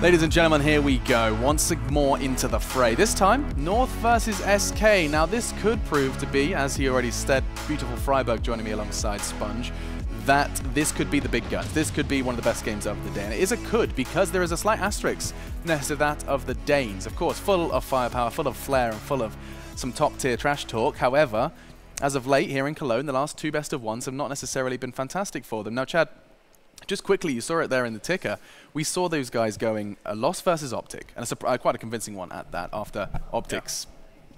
Ladies and gentlemen, here we go. Once more into the fray. This time, North versus SK. Now, this could prove to be, as he already said, beautiful Freiburg joining me alongside Sponge, that this could be the big guns. This could be one of the best games of the day. And it is a could, because there is a slight asterisk next to that of the Danes. Of course, full of firepower, full of flair, and full of some top-tier trash talk. However, as of late here in Cologne, the last two best of ones have not necessarily been fantastic for them. Now, Chad, just quickly, you saw it there in the ticker. We saw those guys going a loss versus Optic, and quite a convincing one at that after Optic's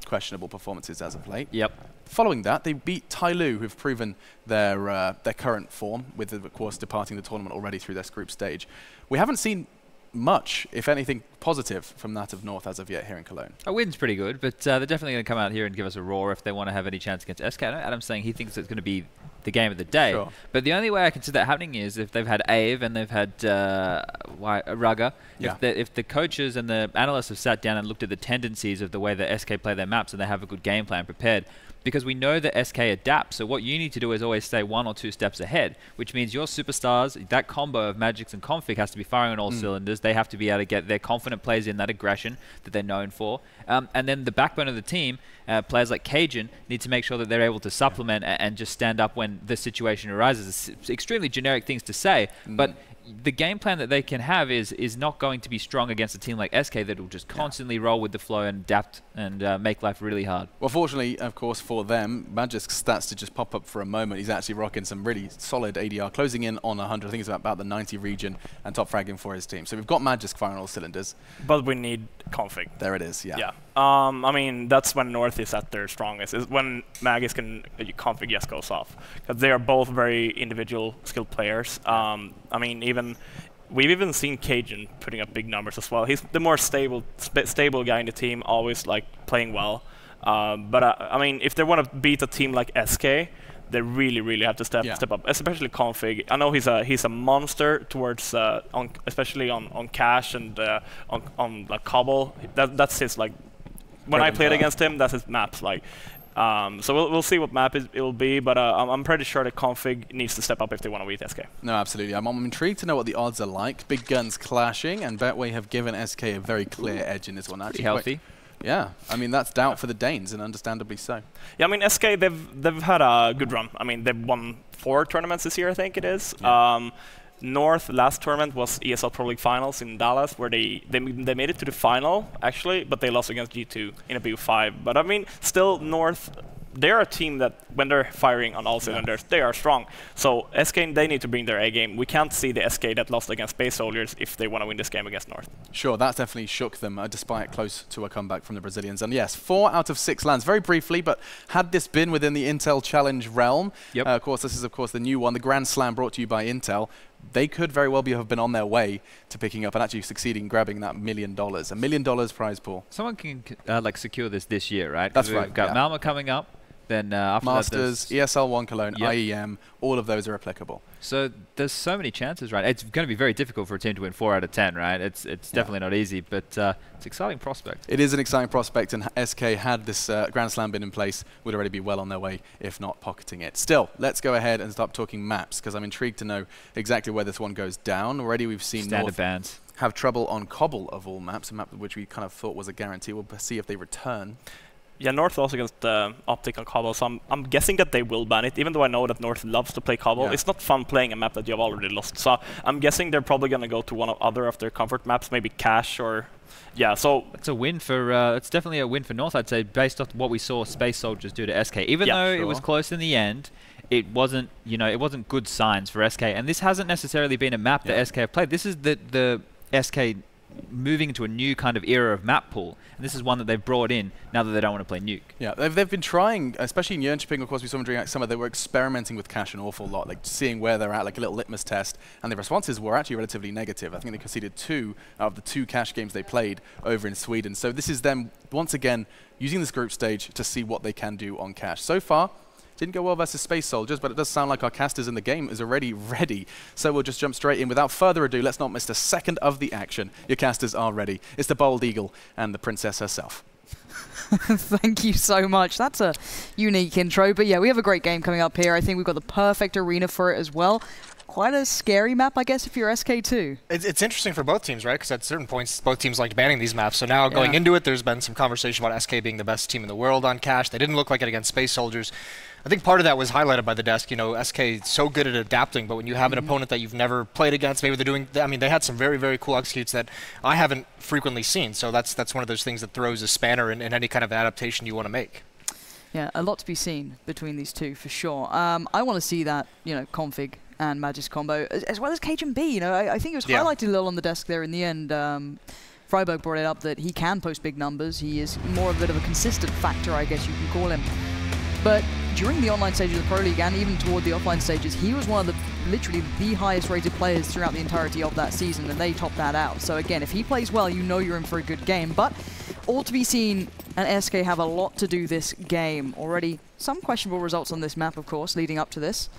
questionable performances as of late. Yep. Following that, they beat Tyloo, who've proven their current form, with, of course, departing the tournament already through this group stage. We haven't seen much, if anything, positive from that of North as of yet here in Cologne. A win's pretty good, but they're definitely going to come out here and give us a roar if they want to have any chance against SK. I know Adam's saying he thinks it's going to be the game of the day, sure. But the only way I can see that happening is if they've had Ave and they've had Raga. Yeah. If the coaches and the analysts have sat down and looked at the tendencies of the way that SK play their maps and they have a good game plan prepared, because we know that SK adapts. So what you need to do is always stay 1 or 2 steps ahead, which means your superstars, that combo of Magics and Config has to be firing on all cylinders. They have to be able to get their confident players in, that aggression that they're known for. And then the backbone of the team, players like Cajun, need to make sure that they're able to supplement and just stand up when the situation arises. It's extremely generic things to say, but the game plan that they can have is not going to be strong against a team like SK that will just constantly roll with the flow and adapt and make life really hard. Well, fortunately, of course, for them, Magic's stats to just pop up for a moment. He's actually rocking some really solid ADR, closing in on 100. I think it's about the 90 region and top fragging for his team. So we've got Magic firing all cylinders. But we need config. There it is, yeah. Yeah. I mean, that's when North is at their strongest, is when Magis can config just goes off. Because they are both very individual skilled players. I mean, we've even seen Cajun putting up big numbers as well. He's the more stable guy in the team, always like playing well. But I mean, if they want to beat a team like SK, they really have to step up, especially config. I know he's a monster towards especially on cash and on like cobble. That's his like. When I played against him, that's his maps like. So we'll see what map it will be, but I'm pretty sure that config needs to step up if they want to beat SK. No, absolutely. I'm intrigued to know what the odds are like. Big guns clashing, and Betway have given SK a very clear edge in this one. Pretty healthy. Yeah, I mean, that's doubt for the Danes, and understandably so. Yeah, I mean, SK, they've had a good run. I mean, they've won 4 tournaments this year, I think it is. Yeah. North last tournament was ESL Pro League Finals in Dallas, where they made it to the final, actually, but they lost against G2 in a BO5. But I mean, still North, they're a team that, when they're firing on all cylinders, they are strong. So SK, they need to bring their A game. We can't see the SK that lost against Space Soldiers if they want to win this game against North. Sure, that definitely shook them, despite close to a comeback from the Brazilians. And yes, 4 out of 6 lands, very briefly, but had this been within the Intel Challenge realm, of course, this is, of course, the new one, the Grand Slam brought to you by Intel, they could very well have been on their way to picking up and actually succeeding in grabbing that $1 million. $1 million prize pool. Someone can like secure this year, right? That's right. We've got Malmo coming up. Then after Masters, ESL One Cologne, IEM, all of those are applicable. So there's so many chances, right? It's going to be very difficult for a team to win 4 out of 10, right? It's definitely not easy, but it's an exciting prospect. It is an exciting prospect, and SK, had this Grand Slam been in place, would already be well on their way, if not pocketing it. Still, let's go ahead and start talking maps, because I'm intrigued to know exactly where this one goes down. Already we've seen North have trouble on Cobble of all maps, a map which we kind of thought was a guarantee. We'll see if they return. Yeah, North also against Optic on Cobble, so I'm guessing that they will ban it, even though I know that North loves to play Cobble. It's not fun playing a map that you've already lost, so I'm guessing they're probably going to go to one or other of their comfort maps, maybe Cash or... Yeah, so... It's a win for... it's definitely a win for North, I'd say, based off what we saw Space Soldiers do to SK. Even though it was close in the end, it wasn't, it wasn't good signs for SK, and this hasn't necessarily been a map that SK have played. This is the SK moving into a new kind of era of map pool, and this is one that they've brought in now that they don't want to play Nuke. Yeah, they've been trying, especially in Jönköping, of course, we saw them during summer, they were experimenting with Cash an awful lot, like seeing where they're at, like a little litmus test, and the responses were actually relatively negative. I think they conceded 2 out of the 2 Cash games they played over in Sweden. So this is them, once again, using this group stage to see what they can do on Cash. So far, didn't go well versus Space Soldiers, but it does sound like our casters in the game is already ready. So we'll just jump straight in. Without further ado, let's not miss a second of the action. Your casters are ready. It's the Bold Eagle and the Princess herself. Thank you so much. That's a unique intro. But yeah, we have a great game coming up here. I think we've got the perfect arena for it as well. quite a scary map, I guess, if you're SK2. It's interesting for both teams, right? Because at certain points, both teams liked banning these maps. So now going into it, there's been some conversation about SK being the best team in the world on cash. They didn't look like it against Space Soldiers. I think part of that was highlighted by the desk. You know, SK is so good at adapting, but when you have an opponent that you've never played against, maybe they're doing. I mean, they had some very, very cool executes that I haven't frequently seen. So that's one of those things that throws a spanner in any kind of adaptation you want to make. Yeah, a lot to be seen between these two for sure. I want to see that, you know, config and Magic's combo, as well as Cajun B. You know, I think it was highlighted a little on the desk there in the end. Freiburg brought it up that he can post big numbers. He is more of a bit of a consistent factor, I guess you can call him. But during the online stages of the Pro League and even toward the offline stages, he was one of literally the highest rated players throughout the entirety of that season, and they topped that out. So again, if he plays well, you know you're in for a good game. But all to be seen, and SK have a lot to do this game. Already some questionable results on this map, of course, leading up to this.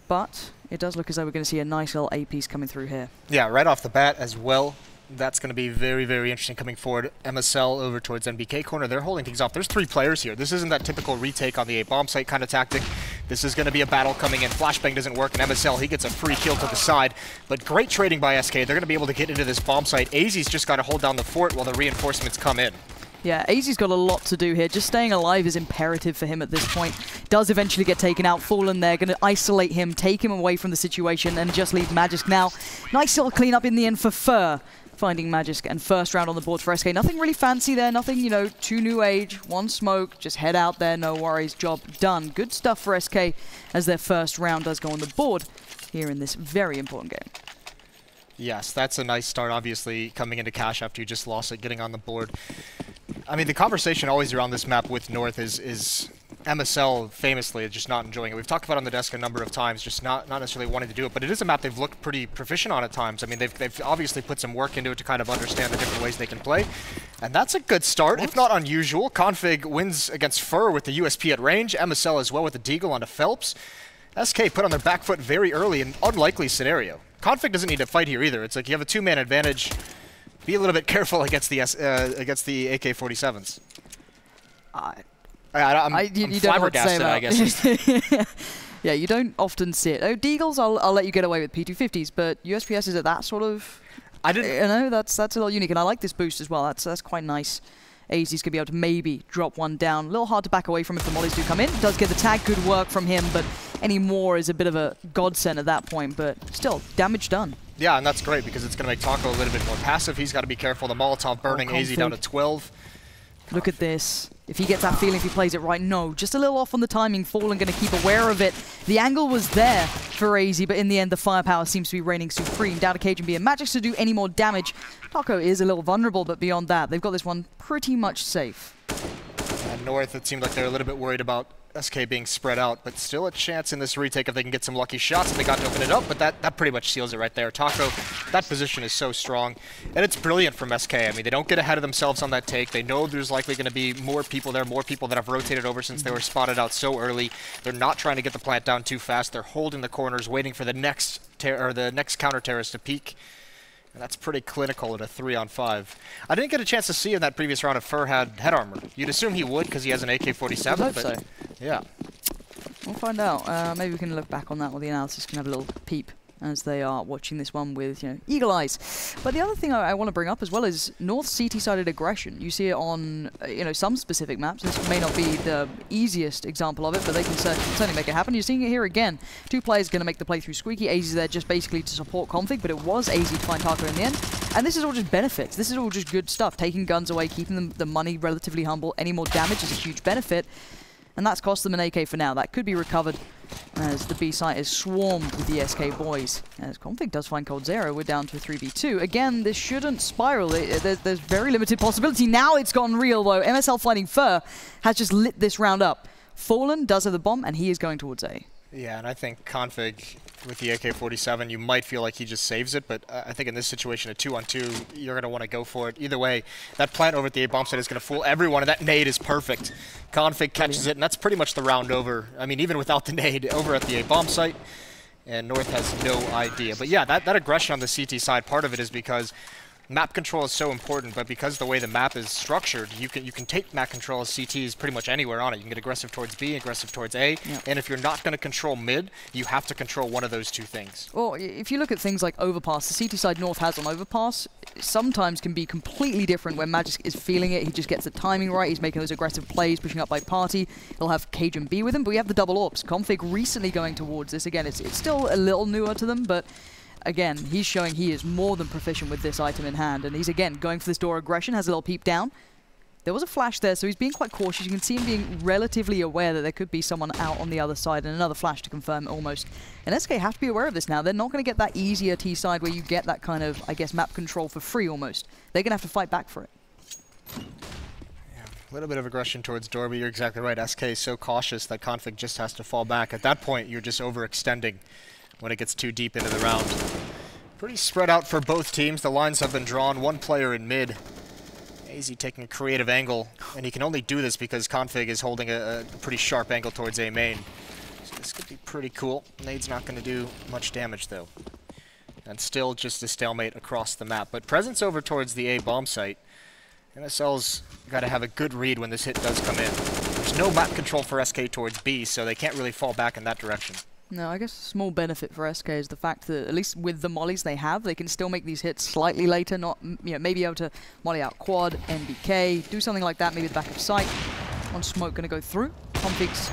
But it does look as though we're going to see a nice little A piece coming through here. Yeah, right off the bat as well. That's going to be very, very interesting coming forward. MSL over towards NBK corner. They're holding things off. There's 3 players here. This isn't that typical retake on the A bomb site kind of tactic. This is going to be a battle coming in. Flashbang doesn't work, and MSL, he gets a free kill to the side. But great trading by SK. They're going to be able to get into this bomb site. AZ's just got to hold down the fort while the reinforcements come in. Yeah, AZ's got a lot to do here. Just staying alive is imperative for him at this point. Does eventually get taken out. Fallen there, going to isolate him, take him away from the situation, and just leave Magisk now. Nice little cleanup in the end for Fur. Finding Magisk and first round on the board for SK. Nothing really fancy there, nothing, you know, too new age, 1 smoke, just head out there, no worries, job done. Good stuff for SK as their first round does go on the board here in this very important game. Yes, that's a nice start, obviously, coming into cash after you just lost it, getting on the board. I mean, the conversation always around this map with North is MSL famously is just not enjoying it. We've talked about it on the desk a number of times, just not necessarily wanting to do it, but it is a map they've looked pretty proficient on at times. I mean, they've obviously put some work into it to kind of understand the different ways they can play, and that's a good start, if not unusual. Config wins against Fur with the USP at range, MSL as well with the Deagle onto Phelps. SK put on their back foot very early, an unlikely scenario. Config doesn't need to fight here either. It's like you have a 2-man advantage. Be a little bit careful against the AK-47s. I'm flabbergasted, I guess. Yeah, you don't often see it. Oh, Deagles, I'll let you get away with P250s, but USPS is at that sort of... I didn't... You know, that's a little unique, and I like this boost as well. That's quite nice. AZ's going to be able to maybe drop one down. A little hard to back away from if the mollies do come in. Does get the tag, good work from him, but any more is a bit of a godsend at that point, but still, damage done. Yeah, and that's great because it's going to make Taco a little bit more passive. He's got to be careful. The Molotov burning AZ down to 12. Look at this. If he gets that feeling, if he plays it right, no. Just a little off on the timing. Fallen going to keep aware of it. The angle was there for AZ, but in the end, the firepower seems to be reigning supreme. Down to Cajun B and Magic to do any more damage. Taco is a little vulnerable, but beyond that, they've got this one pretty much safe. And North, it seemed like they're a little bit worried about SK being spread out, but still a chance in this retake if they can get some lucky shots and they got to open it up, but that pretty much seals it right there. Taco, that position is so strong, and it's brilliant from SK. I mean, they don't get ahead of themselves on that take. They know there's likely going to be more people there, more people that have rotated over since they were spotted out so early. They're not trying to get the plant down too fast. They're holding the corners, waiting for the next counter terrorist to peek. And that's pretty clinical at a 3-on-5. I didn't get a chance to see in that previous round if Fur had head armor. You'd assume he would because he has an AK-47. I hope so. Yeah. We'll find out. Maybe we can look back on that, or the analysis can have a little peep as they are watching this one with, you know, eagle eyes. But the other thing I want to bring up as well is North CT-sided aggression. You see it on, you know, some specific maps. This may not be the easiest example of it, but they can certainly make it happen. You're seeing it here again. 2 players going to make the playthrough squeaky. AZ's there just basically to support config, but it was AZ to find Taco in the end. And this is all just benefits. This is all just good stuff. Taking guns away, keeping the money relatively humble. Any more damage is a huge benefit. And that's cost them an AK for now. That could be recovered as the B site is swarmed with the SK boys. As Config does find Cold Zero, we're down to a 3v2. Again, this shouldn't spiral. There's very limited possibility. Now it's gone real, though. MSL fighting Fur has just lit this round up. Fallen does have the bomb, and he is going towards A. Yeah, and I think Config with the AK-47, you might feel like he just saves it, but I think in this situation, a 2-on-2, you're going to want to go for it. Either way, that plant over at the A-bomb site is going to fool everyone, and that nade is perfect. Config catches it, and that's pretty much the round over. I mean, even without the nade, over at the A-bomb site, and North has no idea. But yeah, that aggression on the CT side, part of it is because map control is so important, but because the way the map is structured, you can take map control as CTs pretty much anywhere on it. You can get aggressive towards B, aggressive towards A, and if you're not going to control mid, you have to control one of those two things. Well, if you look at things like overpass, the CT side North has on overpass sometimes can be completely different when Magisk is feeling it. He just gets the timing right. He's making those aggressive plays, pushing up by party. He'll have Cage and B with him, but we have the double orbs. Config recently going towards this. Again, it's still a little newer to them, but again, he's showing he is more than proficient with this item in hand, and he's again going for this door aggression, has a little peep down. There was a flash there, so he's being quite cautious. You can see him being relatively aware that there could be someone out on the other side, and another flash to confirm almost. And SK have to be aware of this now. They're not going to get that easier T side where you get that kind of, I guess, map control for free almost. They're going to have to fight back for it. Yeah, a little bit of aggression towards door, but you're exactly right. SK is so cautious that Config just has to fall back. At that point, you're just overextending when it gets too deep into the round. Pretty spread out for both teams. The lines have been drawn. One player in mid. AZ taking a creative angle, and he can only do this because Config is holding a pretty sharp angle towards A main. So this could be pretty cool. Nade's not going to do much damage though. And still just a stalemate across the map. But presence over towards the A bomb site. MSL's got to have a good read when this hit does come in. There's no map control for SK towards B, so they can't really fall back in that direction. No, I guess a small benefit for SK is the fact that at least with the mollies they have, they can still make these hits slightly later, not, maybe able to molly out quad, NBK, do something like that, maybe the back of sight. One smoke going to go through. Config's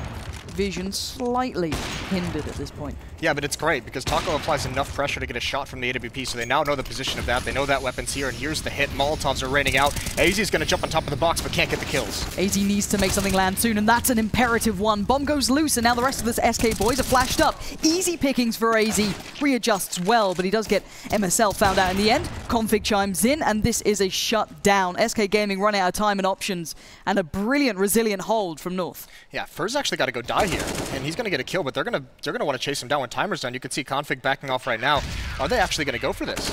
vision slightly hindered at this point. Yeah, but it's great because Taco applies enough pressure to get a shot from the AWP, so they now know the position of that. They know that weapon's here, and here's the hit. Molotovs are raining out. AZ is going to jump on top of the box, but can't get the kills. AZ needs to make something land soon, and that's an imperative one. Bomb goes loose, and now the rest of this SK boys are flashed up. Easy pickings for AZ. Readjusts well, but he does get MSL found out in the end. Config chimes in, and this is a shutdown. SK Gaming running out of time and options, and a brilliant, resilient hold from North. Yeah, Fur's actually got to go die here, and he's going to get a kill, but they're going to want to chase him down when timer's done. You can see Config backing off right now. Are they actually going to go for this?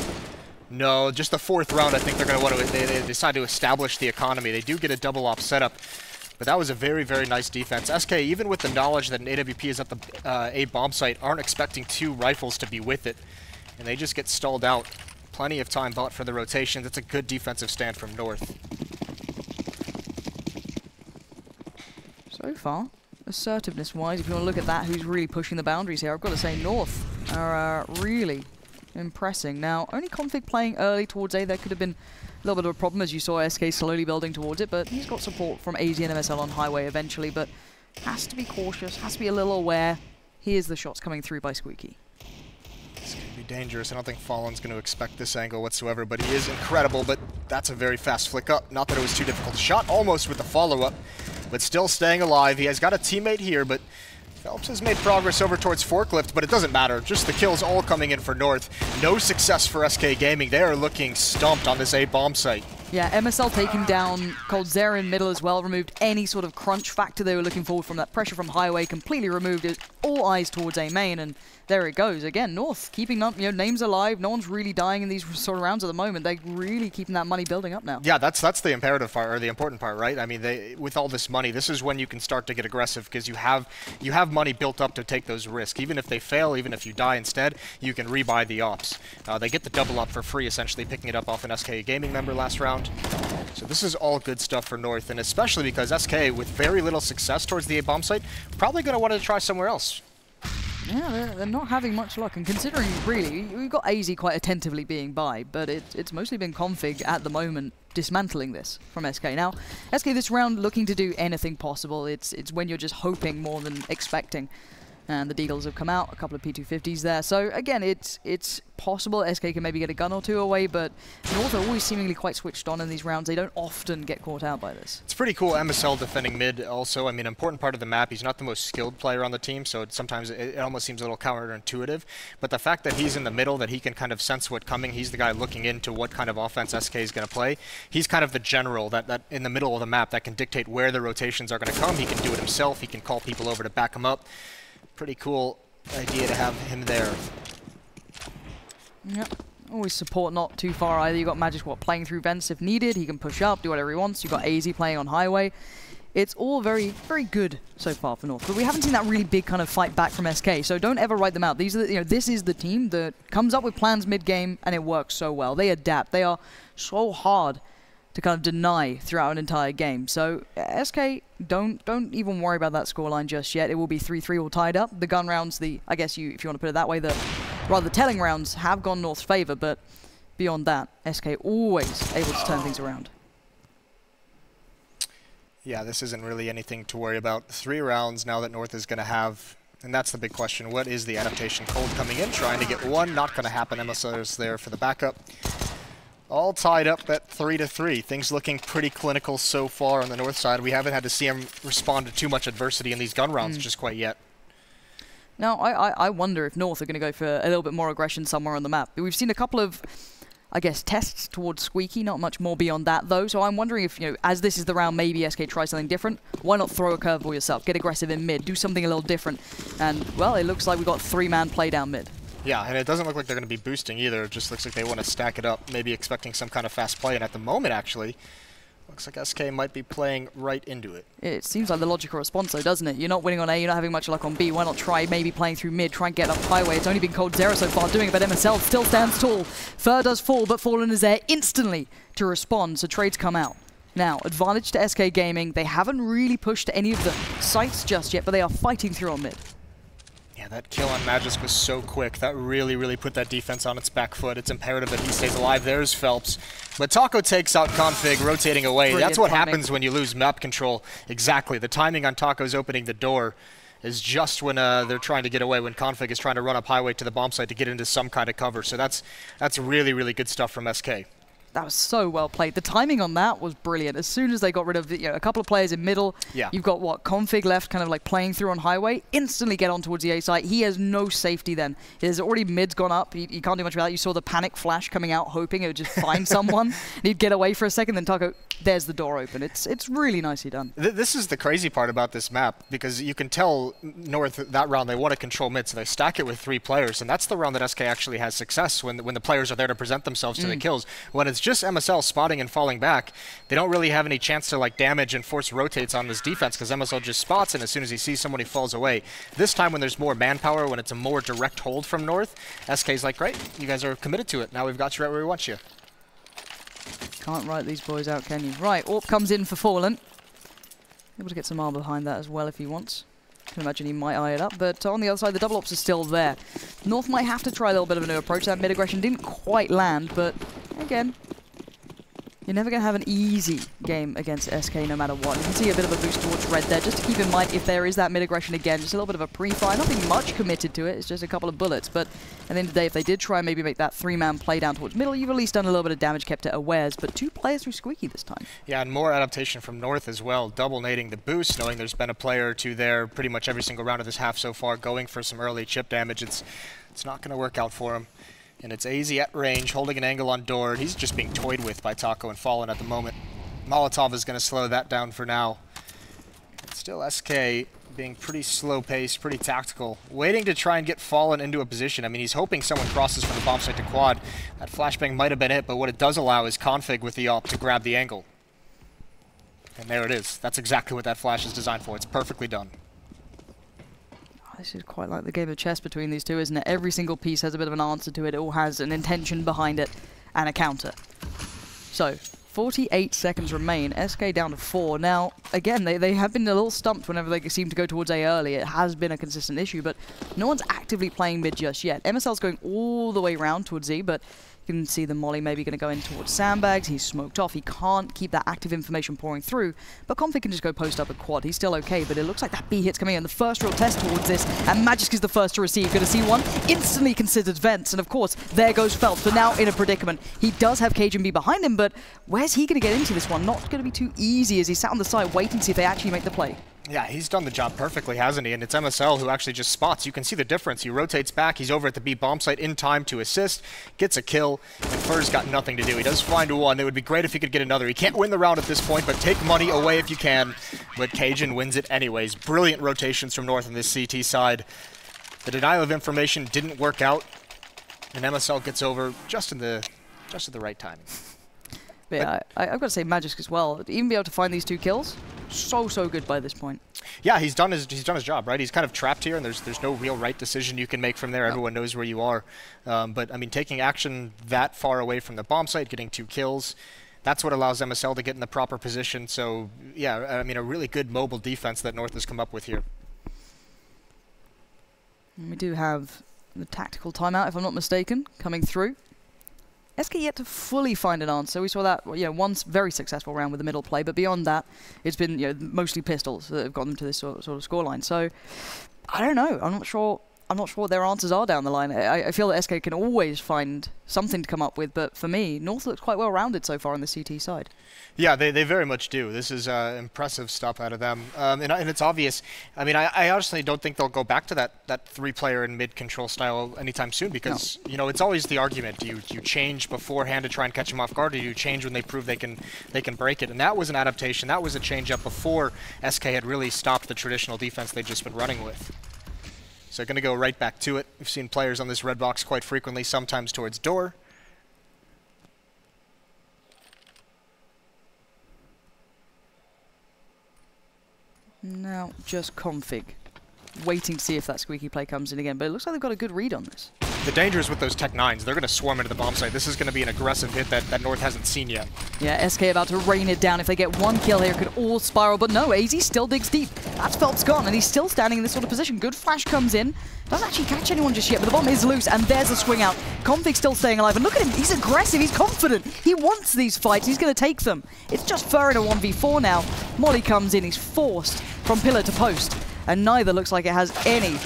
No, just the 4th round. I think they're going to want to. They decide to establish the economy. They do get a double op setup, but that was a very, very nice defense. SK, even with the knowledge that an AWP is at the A bomb site, aren't expecting 2 rifles to be with it, and they just get stalled out. Plenty of time bought for the rotation. That's a good defensive stand from North. So far, assertiveness-wise, if you want to look at that, who's really pushing the boundaries here, I've got to say North are really impressing. Now, only Config playing early towards A, that could have been a little bit of a problem as you saw SK slowly building towards it, but he's got support from AZ and MSL on highway eventually, but has to be cautious, has to be a little aware. Here's the shots coming through by Squeaky. It's going to be dangerous. I don't think Fallen's going to expect this angle whatsoever, but he is incredible, but that's a very fast flick up. Not that it was too difficult. Shot almost with the follow-up, but still staying alive. He has got a teammate here, but Phelps has made progress over towards Forklift, but it doesn't matter. Just the kills all coming in for North. No success for SK Gaming. They are looking stumped on this A bomb site. Yeah, MSL taking down Coldzera in middle as well, removed any sort of crunch factor they were looking for from that pressure from highway, completely removed it, all eyes towards A main, and there it goes. Again, North keeping up, names alive, no one's really dying in these sort of rounds at the moment. They're really keeping that money building up now. Yeah, that's the imperative part, or the important part, right? I mean, with all this money, this is when you can start to get aggressive, because you have money built up to take those risks. Even if they fail, even if you die instead, you can rebuy the ops. They get the double up for free, essentially, picking it up off an SK Gaming member last round. So this is all good stuff for North, and especially because SK, with very little success towards the A bomb site, probably going to want to try somewhere else. Yeah, they're not having much luck, and considering, really, we've got AZ quite attentively being by, but it's mostly been Config at the moment dismantling this from SK. Now, SK this round looking to do anything possible. It's when you're just hoping more than expecting. And the Deagles have come out, a couple of P250s there. So again, it's possible SK can maybe get a gun or two away, but North are always seemingly quite switched on in these rounds. They don't often get caught out by this. It's pretty cool. MSL defending mid also. I mean, important part of the map, he's not the most skilled player on the team, so sometimes it almost seems a little counterintuitive. But the fact that he's in the middle, that he can kind of sense what's coming, he's the guy looking into what kind of offense SK is going to play. He's kind of the general that in the middle of the map that can dictate where the rotations are going to come. He can do it himself. He can call people over to back him up. Pretty cool idea to have him there. Yep. Always support not too far either. You've got Magisk playing through vents if needed. He can push up, do whatever he wants. You've got AZ playing on highway. It's all very, very good so far for North, but we haven't seen that really big kind of fight back from SK. So don't ever write them out. These are, this is the team that comes up with plans mid-game, and it works so well. They adapt. They are so hard to kind of deny throughout an entire game. So SK, don't even worry about that scoreline just yet. It will be 3-3 all tied up. The gun rounds, I guess if you want to put it that way, the rather telling rounds have gone North's favor, but beyond that, SK always able to turn things around. Yeah, this isn't really anything to worry about. 3 rounds now that North is going to have, and that's the big question. What is the adaptation? Cold coming in, trying to get one. Not going to happen. MSL is there for the backup. All tied up at 3-3. Things looking pretty clinical so far on the North side. We haven't had to see him respond to too much adversity in these gun rounds just quite yet. Now, I wonder if North are going to go for a little bit more aggression somewhere on the map. We've seen a couple of, I guess, tests towards Squeaky, not much more beyond that, though. So I'm wondering if, as this is the round, maybe SK try something different. Why not throw a curveball yourself, get aggressive in mid, do something a little different. And, well, it looks like we've got 3-man play down mid. Yeah, and it doesn't look like they're going to be boosting either. It just looks like they want to stack it up, maybe expecting some kind of fast play. And at the moment, actually, looks like SK might be playing right into it. It seems like the logical response, though, doesn't it? You're not winning on A, you're not having much luck on B. Why not try maybe playing through mid, try and get up highway? It's only been Cold Zero so far doing it, but MSL still stands tall. Fur does fall, but Fallen is there instantly to respond, so trades come out. Now, advantage to SK Gaming. They haven't really pushed any of the sites just yet, but they are fighting through on mid. Yeah, that kill on Magisk was so quick. That really put that defense on its back foot. It's imperative that he stays alive. There's Phelps. But Taco takes out Config, rotating away. Brilliant That's what timing. happens when you lose map control. Exactly. The timing on Taco's opening the door is just when they're trying to get away, when Config is trying to run up highway to the bomb site to get into some kind of cover. So that's really good stuff from SK. That was so well played. The timing on that was brilliant. As soon as they got rid of a couple of players in middle, you've got Config left kind of like playing through on highway, instantly get on towards the A site. He has no safety then. There's already mid's gone up. He can't do much about that. You saw the panic flash coming out, hoping it would just find someone. And he'd get away for a second, then Taco, there's the door open. It's really nicely done. This is the crazy part about this map, because you can tell North that round they want to control mid, so they stack it with 3 players, and that's the round that SK actually has success when the players are there to present themselves to the kills. When it's just MSL spotting and falling back, they don't really have any chance to like damage and force rotates on this defense, because MSL just spots, and as soon as he sees someone, he falls away. This time when there's more manpower, when it's a more direct hold from North, SK's like, great, you guys are committed to it. Now we've got you right where we want you. Can't write these boys out, can you? Right, AWP comes in for Fallen. Able to get some armor behind that as well if he wants. Can imagine he might eye it up, but on the other side, the double ops are still there. North might have to try a little bit of a new approach. That mid-aggression didn't quite land, but again, you're never going to have an easy game against SK no matter what. You can see a bit of a boost towards red there, just to keep in mind if there is that mid-aggression again, just a little bit of a pre-fire. Nothing much committed to it, it's just a couple of bullets, but at the end of the day, if they did try and maybe make that 3-man play down towards middle, you've at least done a little bit of damage, kept it awares, but 2 players through Squeaky this time. Yeah, and more adaptation from North as well, double nading the boost, knowing there's been a player or 2 there pretty much every single round of this half so far, going for some early chip damage. It's not going to work out for him. And it's AZ at range, holding an angle on door. He's just being toyed with by Taco and Fallen at the moment. Molotov is going to slow that down for now. It's still SK being pretty slow-paced, pretty tactical, waiting to try and get Fallen into a position. I mean, he's hoping someone crosses from the bomb site to quad. That flashbang might have been it, but what it does allow is Config with the AWP to grab the angle. And there it is. That's exactly what that flash is designed for. It's perfectly done. This is quite like the game of chess between these two, isn't it? Every single piece has a bit of an answer to it. It all has an intention behind it and a counter. So, 48 seconds remain. SK down to 4. Now, again, they have been a little stumped whenever they seem to go towards A early. It has been a consistent issue, but no one's actively playing mid just yet. MSL's going all the way around towards Z, but you can see the molly maybe going to go in towards sandbags. He's smoked off. He can't keep that active information pouring through, but Config can just go post up a quad. He's still okay, but it looks like that B hit's coming in. The first real test towards this, and Magisk is the first to receive. Going to see one, instantly considered vents, and of course, there goes Phelps, but now in a predicament. He does have Cajun B behind him, but where's he going to get into this one? Not going to be too easy as he sat on the side waiting to see if they actually make the play. Yeah, he's done the job perfectly, hasn't he? And it's MSL who actually just spots. You can see the difference. He rotates back. He's over at the B bomb site in time to assist, gets a kill, and Fur's got nothing to do. He does find one. It would be great if he could get another. He can't win the round at this point, but take money away if you can. But Cajun wins it anyways. Brilliant rotations from North on this CT side. The denial of information didn't work out, and MSL gets over just at the right timing. But yeah, I've got to say Magisk as well. Even be able to find these 2 kills, so good by this point. Yeah, he's done his job, right? He's kind of trapped here, and there's no real right decision you can make from there. Everyone knows where you are. But I mean, taking action that far away from the bomb site, getting 2 kills, that's what allows MSL to get in the proper position. So yeah, I mean, a really good mobile defense that North has come up with here. And we do have the tactical timeout, if I'm not mistaken, coming through. SK yet to fully find an answer. We saw that, one very successful round with the middle play, but beyond that, it's been mostly pistols that have got them to this sort of scoreline. So I don't know. I'm not sure what their answers are down the line. I feel that SK can always find something to come up with, but for me, North looks quite well rounded so far on the CT side. Yeah, they very much do. This is impressive stuff out of them, and it's obvious. I mean, I honestly don't think they'll go back to that 3-player and mid-control style anytime soon, because it's always the argument: do you change beforehand to try and catch them off guard, or do you change when they prove they can break it? And that was an adaptation. That was a change-up before SK had really stopped the traditional defense they'd just been running with. So going to go right back to it. We've seen players on this red box quite frequently, sometimes towards door. Now just config. Waiting to see if that squeaky play comes in again, but it looks like they've got a good read on this. The danger is with those Tech 9s. They're going to swarm into the bomb site. This is going to be an aggressive hit that North hasn't seen yet. Yeah, SK about to rain it down. If they get 1 kill here, it could all spiral, but no, AZ still digs deep. That's Phelps gone, and he's still standing in this sort of position. Good flash comes in. Doesn't actually catch anyone just yet, but the bomb is loose, and there's a swing out. Config still staying alive, and look at him. He's aggressive. He's confident. He wants these fights. He's going to take them. It's just Fur in a 1v4 now. Molly comes in. He's forced from pillar to post, and neither looks like it has any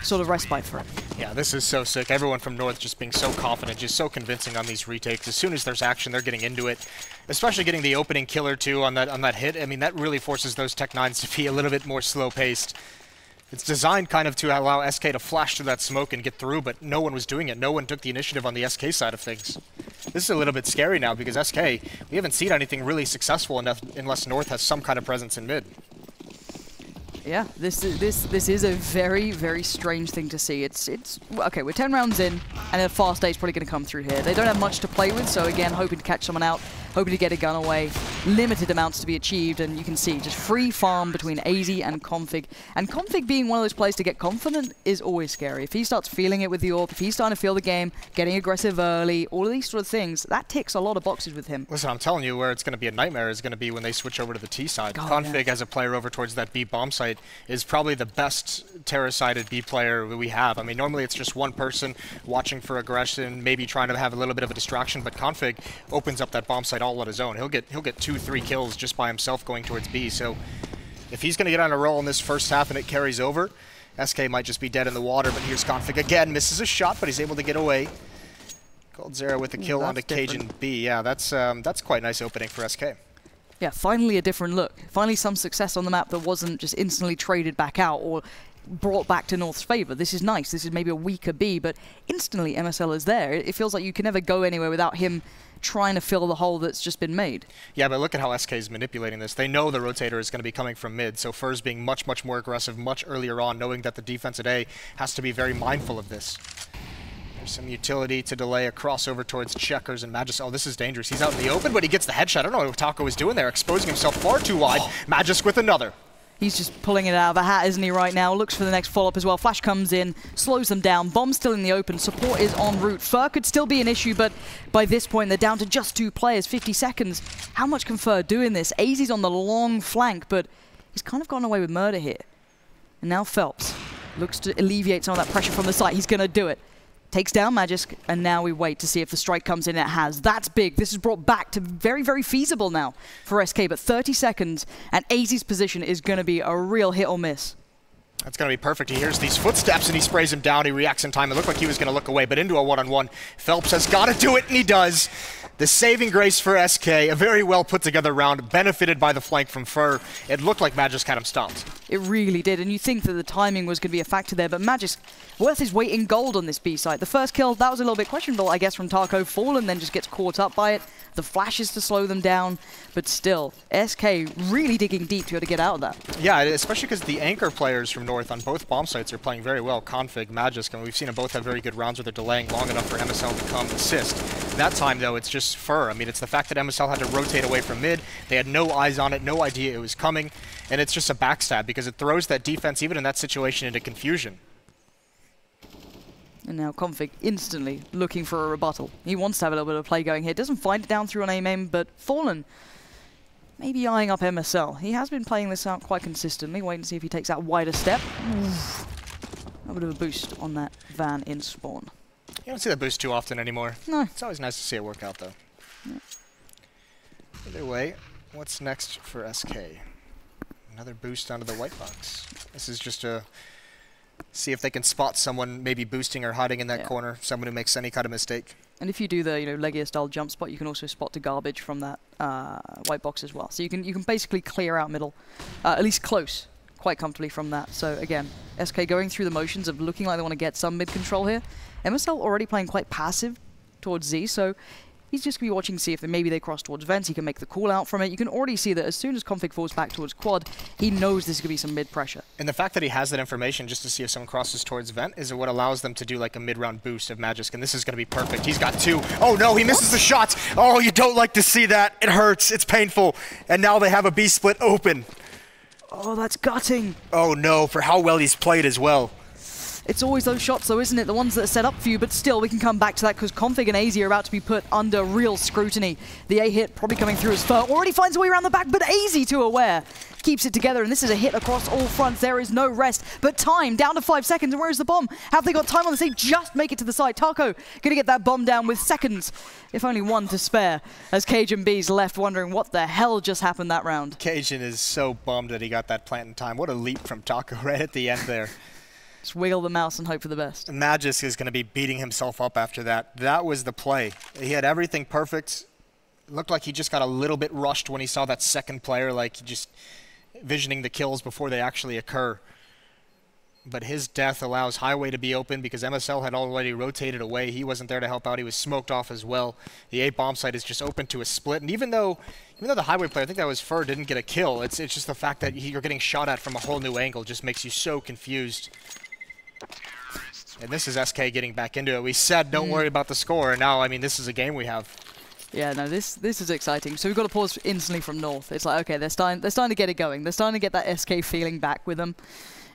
sort of respite for him. Yeah, this is so sick. Everyone from North just being so confident, just so convincing on these retakes. As soon as there's action, they're getting into it. Especially getting the opening kill or 2 on that hit. I mean, that really forces those Tech 9s to be a little bit more slow-paced. It's designed kind of to allow SK to flash through that smoke and get through, but no one was doing it. No one took the initiative on the SK side of things. This is a little bit scary now because SK, we haven't seen anything really successful enough unless North has some kind of presence in mid. Yeah, this is a very strange thing to see. It's okay, we're 10 rounds in, and a fast A's probably going to come through here. They don't have much to play with, so again, hoping to catch someone out, hoping to get a gun away. Limited amounts to be achieved, and you can see just free farm between AZ and Config. And Config being one of those players to get confident is always scary. If he starts feeling it with the AWP, if he's starting to feel the game, getting aggressive early, all of these sort of things, that ticks a lot of boxes with him. Listen, I'm telling you, where it's going to be a nightmare is going to be when they switch over to the T side. Config as a player over towards that B bomb site is probably the best Terra-sided B player that we have. I mean, normally it's just one person watching for aggression, maybe trying to have a little bit of a distraction, but Config opens up that bomb site all on his own. He'll get 2-3 kills just by himself going towards B. So if he's going to get on a roll in this first half and it carries over, SK might just be dead in the water. But here's Config again, misses a shot, but he's able to get away. Coldzera with a kill onto Cajun B. Yeah, that's quite a nice opening for SK. Yeah, finally a different look. Finally some success on the map that wasn't just instantly traded back out or brought back to North's favor. This is nice. This is maybe a weaker B, but instantly MSL is there. It feels like you can never go anywhere without him trying to fill the hole that's just been made. Yeah, but look at how SK is manipulating this. They know the rotator is going to be coming from mid, so Fur's being much more aggressive much earlier on, knowing that the defense at A has to be very mindful of this. There's some utility to delay a crossover towards Checkers and Magisk. Oh, this is dangerous. He's out in the open, but he gets the headshot. I don't know what Taco is doing there, exposing himself far too wide. Magisk with another. He's just pulling it out of the hat, isn't he, right now? Looks for the next follow-up as well. Flash comes in, slows them down. Bomb's still in the open. Support is en route. Fur could still be an issue, but by this point, they're down to just 2 players, 50 seconds. How much can Fur do in this? AZ's on the long flank, but he's kind of gone away with murder here. And now Phelps looks to alleviate some of that pressure from the site. He's going to do it. Takes down Magisk, and now we wait to see if the strike comes in. It has. That's big. This is brought back to very feasible now for SK, but 30 seconds, and AZ's position is going to be a real hit or miss. That's going to be perfect. He hears these footsteps, and he sprays him down. He reacts in time. It looked like he was going to look away, but into a one-on-one. Phelps has got to do it, and he does. The saving grace for SK, a very well put together round, benefited by the flank from Fur. It looked like Magisk had him stopped. It really did, and you think that the timing was going to be a factor there, but Magisk worth his weight in gold on this B site. The first kill, that was a little bit questionable, I guess, from Taco. Fallen then just gets caught up by it. The flashes to slow them down, but still, SK really digging deep to be able to get out of that. Yeah, especially because the anchor players from North on both bomb sites are playing very well. Config, Magisk, and we've seen them both have very good rounds where they're delaying long enough for MSL to come assist. That time, though, it's just fur. I mean, it's the fact that MSL had to rotate away from mid. They had no eyes on it, no idea it was coming. And it's just a backstab because it throws that defense, even in that situation, into confusion. And now Config instantly looking for a rebuttal. He wants to have a little bit of play going here. Doesn't find it down through on aim, but Fallen maybe eyeing up MSL. He has been playing this out quite consistently. Wait and see if he takes that wider step. Oof. A bit of a boost on that van in spawn. You don't see that boost too often anymore. No. It's always nice to see it work out, though. Yeah. Either way, what's next for SK? Another boost onto the white box. This is just to see if they can spot someone maybe boosting or hiding in that corner, someone who makes any kind of mistake. And if you do the Legia-style jump spot, you can also spot the garbage from that white box as well. So you can basically clear out middle, at least close, quite comfortably from that. So again, SK going through the motions of looking like they want to get some mid control here. MSL already playing quite passive towards Z, so he's just going to be watching to see if maybe they cross towards vents. He can make the call out from it. You can already see that as soon as Config falls back towards quad, he knows there's going to be some mid pressure. And the fact that he has that information just to see if someone crosses towards vent is what allows them to do like a mid-round boost of Magisk, and this is going to be perfect. He's got 2. Oh no, he misses the shot. Oh, you don't like to see that. It hurts. It's painful. And now they have a B split open. Oh, that's gutting. Oh no, for how well he's played as well. It's always those shots, though, isn't it? The ones that are set up for you, but still, we can come back to that because Config and AZ are about to be put under real scrutiny. The A hit probably coming through as fur. Already finds a way around the back, but AZ too aware. Keeps it together, and this is a hit across all fronts. There is no rest, but time down to 5 seconds. And where's the bomb? Have they got time on the side? Just make it to the side. Taco gonna get that bomb down with seconds, if only 1 to spare, as Cajun B's left wondering what the hell just happened that round. Cajun is so bummed that he got that plant in time. What a leap from Taco right at the end there. Just wiggle the mouse and hope for the best. Magisk is going to be beating himself up after that. That was the play. He had everything perfect. It looked like he just got a little bit rushed when he saw that second player, like just visioning the kills before they actually occur. But his death allows Highway to be open because MSL had already rotated away. He wasn't there to help out. He was smoked off as well. The A bomb site is just open to a split. And even though the Highway player, I think that was Fur, didn't get a kill, it's just the fact that you're getting shot at from a whole new angle just makes you so confused. And this is SK getting back into it. We said don't worry about the score, and now, I mean, this is a game we have. Yeah, no, this is exciting. So we've got to pause instantly from North. It's like, okay, they're starting to get it going. They're starting to get that SK feeling back with them,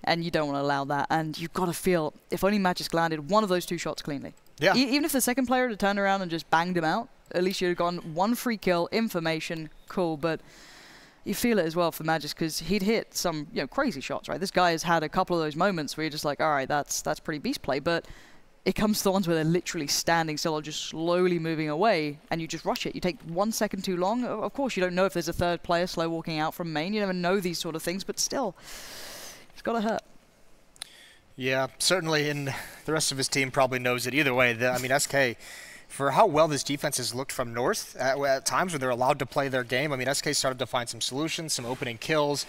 and you don't want to allow that. And you've got to feel, if only Magisk landed one of those 2 shots cleanly. Yeah. Even if the second player had turned around and just banged him out, at least you'd have gone 1 free kill, information, cool, but you feel it as well for Magisk because he'd hit some crazy shots, right? This guy has had a couple of those moments where you're just like, all right, that's pretty beast play, but it comes to the ones where they're literally standing still or just slowly moving away, and you just rush it. You take 1 second too long. Of course, you don't know if there's a third player slow walking out from main. You never know these sort of things, but still, it's got to hurt. Yeah, certainly, and the rest of his team probably knows it. Either way, I mean, SK, for how well this defense has looked from North, at times when they're allowed to play their game, I mean, SK started to find some solutions, some opening kills,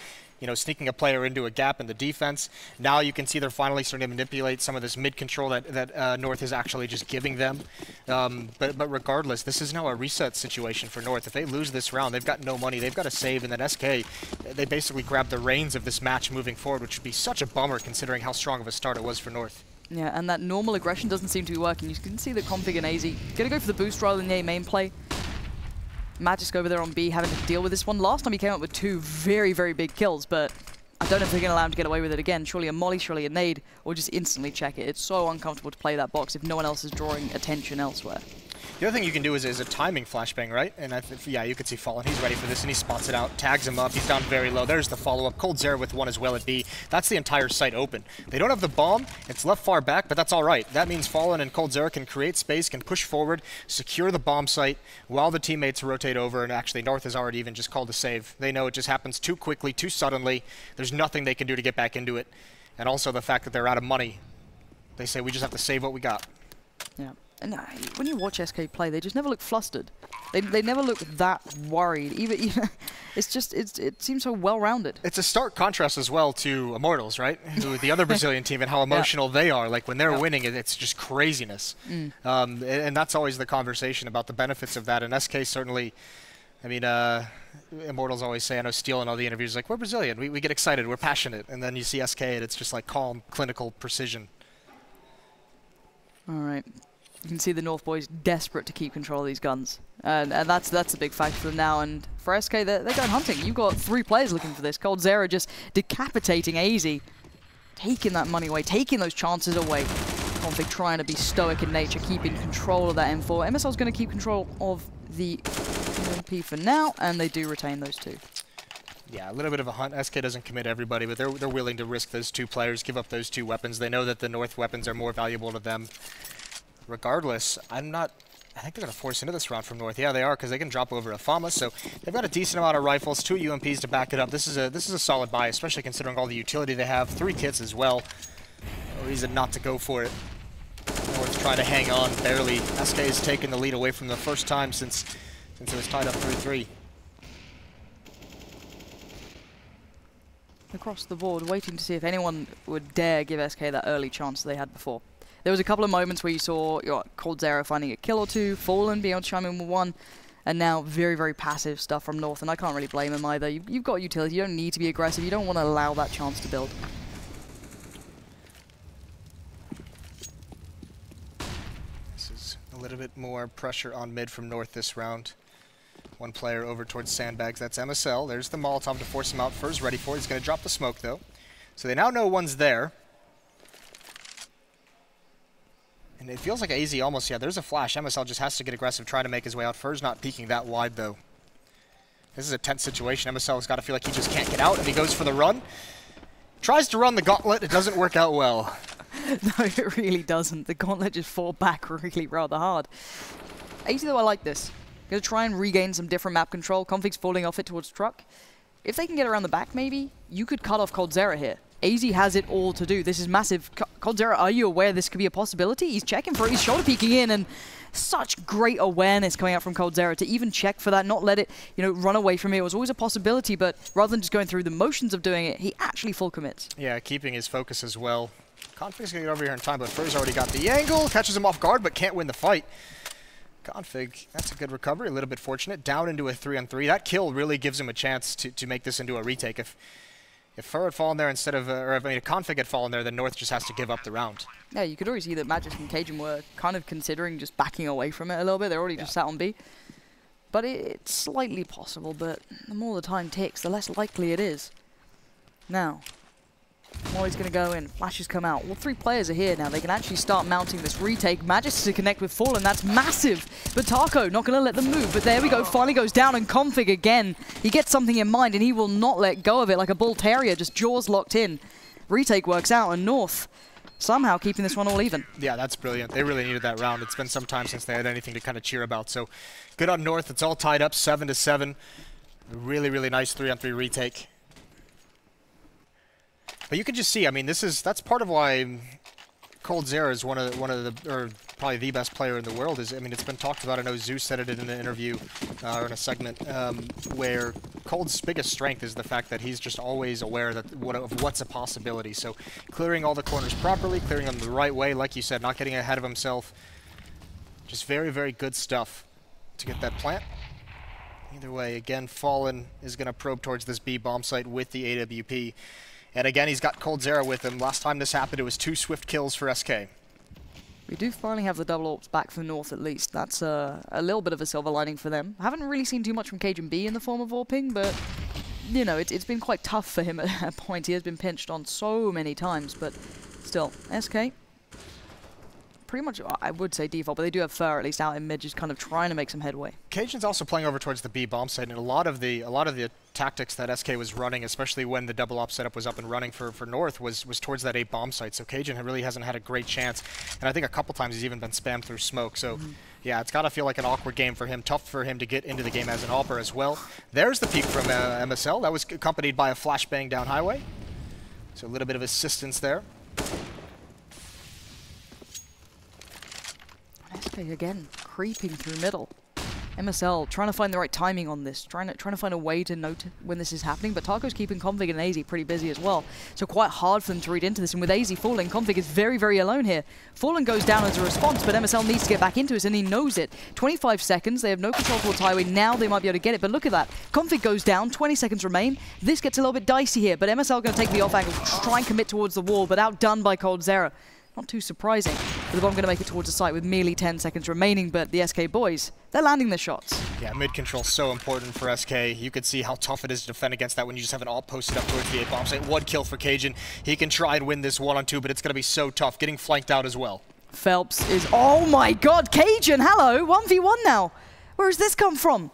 sneaking a player into a gap in the defense. Now you can see they're finally starting to manipulate some of this mid-control that North is actually just giving them. But regardless, this is now a reset situation for North. If they lose this round, they've got no money. They've got to save, and then SK, they basically grab the reins of this match moving forward, which would be such a bummer considering how strong of a start it was for North. Yeah, and that normal aggression doesn't seem to be working. You can see that Config and AZ gonna go for the boost rather than the A main play. Magisk over there on B having to deal with this one. Last time he came up with 2 very, very big kills, but I don't know if they're going to allow him to get away with it again. Surely a molly, surely a nade, or just instantly check it. It's so uncomfortable to play that box if no one else is drawing attention elsewhere. The other thing you can do is a timing flashbang, right? And yeah, you can see Fallen. He's ready for this, and he spots it out, tags him up. He's down very low. There's the follow-up. Cold Zera with 1 as well at B. That's the entire site open. They don't have the bomb. It's left far back, but that's all right. That means Fallen and Cold Zera can create space, can push forward, secure the bomb site while the teammates rotate over, and actually North has already even just called a save. They know it just happens too quickly, too suddenly. There's nothing they can do to get back into it. And also the fact that they're out of money. They say we just have to save what we got. Yeah. And when you watch SK play, they just never look flustered. They never look that worried. Even it's just it seems so well-rounded. It's a stark contrast as well to Immortals, right? The other Brazilian team and how emotional they are. Like when they're winning, it's just craziness. And that's always the conversation about the benefits of that. And SK certainly, I mean, Immortals always say, I know Steele in all the interviews, like, we're Brazilian, we get excited, we're passionate. And then you see SK and it's just like calm, clinical precision. All right. You can see the North boys desperate to keep control of these guns. And that's a big factor for them now. And for SK, they're going hunting. You've got 3 players looking for this. coldzera just decapitating AZ. Taking that money away, taking those chances away. Config trying to be stoic in nature, keeping control of that M4. MSL's going to keep control of the MP for now, and they do retain those 2. Yeah, a little bit of a hunt. SK doesn't commit everybody, but they're willing to risk those 2 players, give up those 2 weapons. They know that the North weapons are more valuable to them. Regardless, I think they're going to force into this round from North. Yeah, they are, because they can drop over a FAMA, so they've got a decent amount of rifles, 2 UMPs to back it up. This is a solid buy, especially considering all the utility they have. 3 kits as well. No reason not to go for it. North trying to hang on, barely. SK has taken the lead away from the first time since it was tied up 3-3. Across the board, waiting to see if anyone would dare give SK that early chance they had before. There was a couple of moments where you saw coldzera finding a kill or 2, Fallen being able to chime in with 1, and now very, very passive stuff from North, and I can't really blame them either. You've got utility, you don't need to be aggressive, you don't want to allow that chance to build. This is a little bit more pressure on mid from North this round. 1 player over towards sandbags, that's MSL. There's the Molotov to force him out. Fur's ready for it, he's going to drop the smoke though. So they now know 1's there. And it feels like AZ almost, yeah, there's a flash. MSL just has to get aggressive, try to make his way out. Fur's not peeking that wide, though. This is a tense situation. MSL's got to feel like he just can't get out, and he goes for the run. Tries to run the gauntlet. It doesn't work out well. No, it really doesn't. The gauntlet just fall back really rather hard. AZ, though, I like this. Gonna try and regain some different map control. Config's falling off it towards truck. If they can get around the back, maybe, you could cut off coldzera here. AZ has it all to do. This is massive. coldzera, are you aware this could be a possibility? He's checking for it. He's shoulder peeking in, and such great awareness coming out from coldzera to even check for that, not let it, run away from it. It was always a possibility, but rather than just going through the motions of doing it, he actually full commits. Yeah, keeping his focus as well. Config's going to get over here in time, but Fur's already got the angle, catches him off guard, but can't win the fight. Config, that's a good recovery, a little bit fortunate. Down into a 3-on-3. That kill really gives him a chance to make this into a retake. If Fur had fallen there instead of, if Config had fallen there, then North just has to give up the round. Yeah, you could already see that Magis and Cajun were kind of considering just backing away from it a little bit. They're already just sat on B. But it's slightly possible, but the more the time ticks, the less likely it is. Now, Mori's going to go in. Flashes come out. All 3 players are here now. They can actually start mounting this retake. Magis to connect with Fallen. That's massive. But Taco not going to let them move. But there we go. Finally goes down. And Config again. He gets something in mind and he will not let go of it like a bull terrier. Just jaws locked in. Retake works out. And North somehow keeping this one all even. Yeah, that's brilliant. They really needed that round. It's been some time since they had anything to kind of cheer about. So good on North. It's all tied up 7-7. Really, really nice 3-on-3 retake. But you can just see, I mean, that's part of why coldzera is one of the, or probably the best player in the world. I mean, it's been talked about. I know Zeus said it in an interview or in a segment where Cold's biggest strength is the fact that he's just always aware that of what's a possibility. So clearing all the corners properly, clearing them the right way, like you said, not getting ahead of himself. Just very, very good stuff to get that plant. Either way, again, Fallen is going to probe towards this B bomb site with the AWP. And again, he's got coldzera with him. Last time this happened, it was 2 swift kills for SK. We do finally have the double ops back for North at least. That's a little bit of a silver lining for them. I haven't really seen too much from Cajun B in the form of AWPing, but, it's been quite tough for him at that point. He has been pinched on so many times, but still, SK, pretty much, I would say default, but they do have Fur at least out in mid, just kind of trying to make some headway. Cajun's also playing over towards the B bomb site, and a lot of the tactics that SK was running, especially when the double op setup was up and running for North, was towards that A bomb site. So Cajun really hasn't had a great chance, and I think a couple times he's even been spammed through smoke. So yeah, it's got to feel like an awkward game for him. Tough for him to get into the game as an AWPer as well. There's the peek from MSL. That was accompanied by a flashbang down highway. So a little bit of assistance there. SK again, creeping through middle. MSL trying to find the right timing on this, trying to find a way to note when this is happening, but Taco's keeping Config and AZ pretty busy as well, so quite hard for them to read into this, and with AZ falling, Config is very, very alone here. Fallen goes down as a response, but MSL needs to get back into it, and he knows it. 25 seconds, they have no control towards highway, now they might be able to get it, but look at that. Config goes down, 20 seconds remain, this gets a little bit dicey here, but MSL going to take the off angle, try and commit towards the wall, but outdone by coldzera. Not too surprising. But the bomb going to make it towards the site with merely 10 seconds remaining, but the SK boys, they're landing their shots. Yeah, mid-control so important for SK. You can see how tough it is to defend against that when you just have an alt posted up towards the A-bomb site. One kill for Cajun. He can try and win this 1-on-2, but it's going to be so tough, getting flanked out as well. Phelps is... Oh my god, Cajun, hello! 1v1 now! Where has this come from?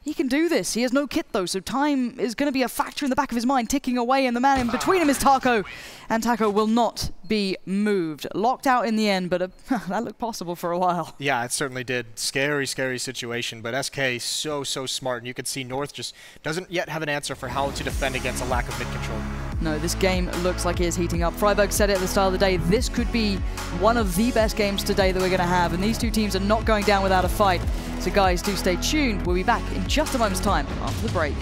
He can do this. He has no kit though, so time is going to be a factor in the back of his mind, ticking away, and the man in between him is Taco. And Taco will not be moved. Locked out in the end, but that looked possible for a while. Yeah, it certainly did. Scary, scary situation, but SK so smart, and you can see North just doesn't yet have an answer for how to defend against a lack of mid-control. No, this game looks like it is heating up. Freiburg said it at the start of the day, this could be one of the best games today that we're going to have, and these two teams are not going down without a fight. So guys, do stay tuned. We'll be back in just a moment's time after the break.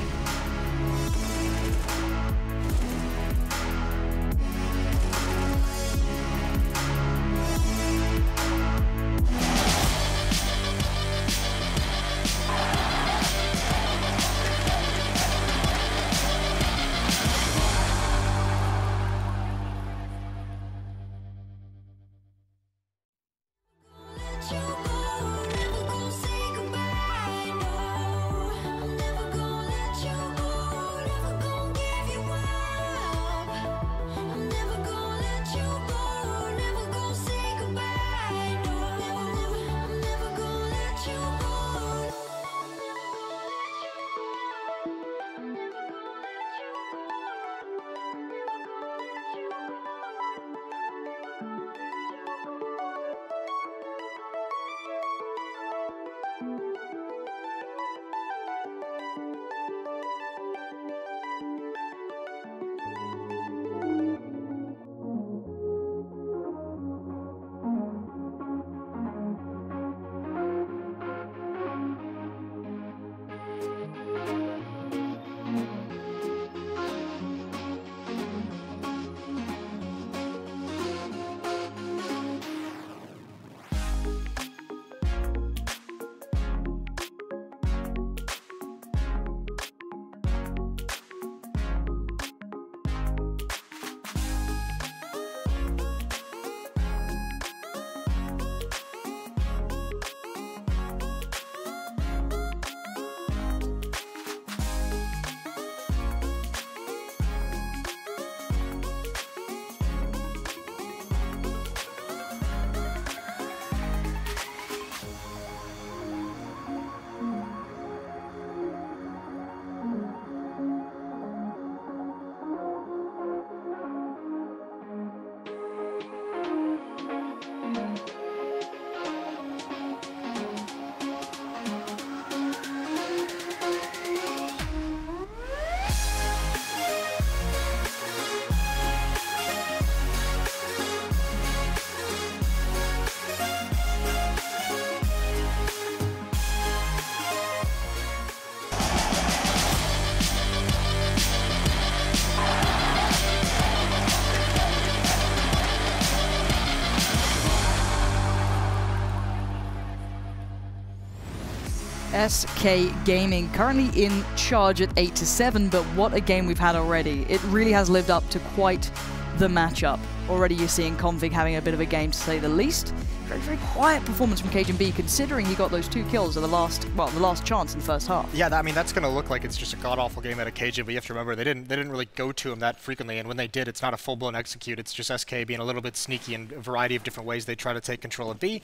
SK Gaming currently in charge at 8-7, but what a game we've had already. It really has lived up to quite the matchup. Already you're seeing Config having a bit of a game to say the least. Very quiet performance from Cajun B, considering he got those 2 kills at the last chance in the first half. Yeah, I mean that's going to look like it's just a god-awful game out of Cajun, but you have to remember they didn't really go to him that frequently, and when they did, it's not a full-blown execute. It's just SK being a little bit sneaky in a variety of different ways they try to take control of B.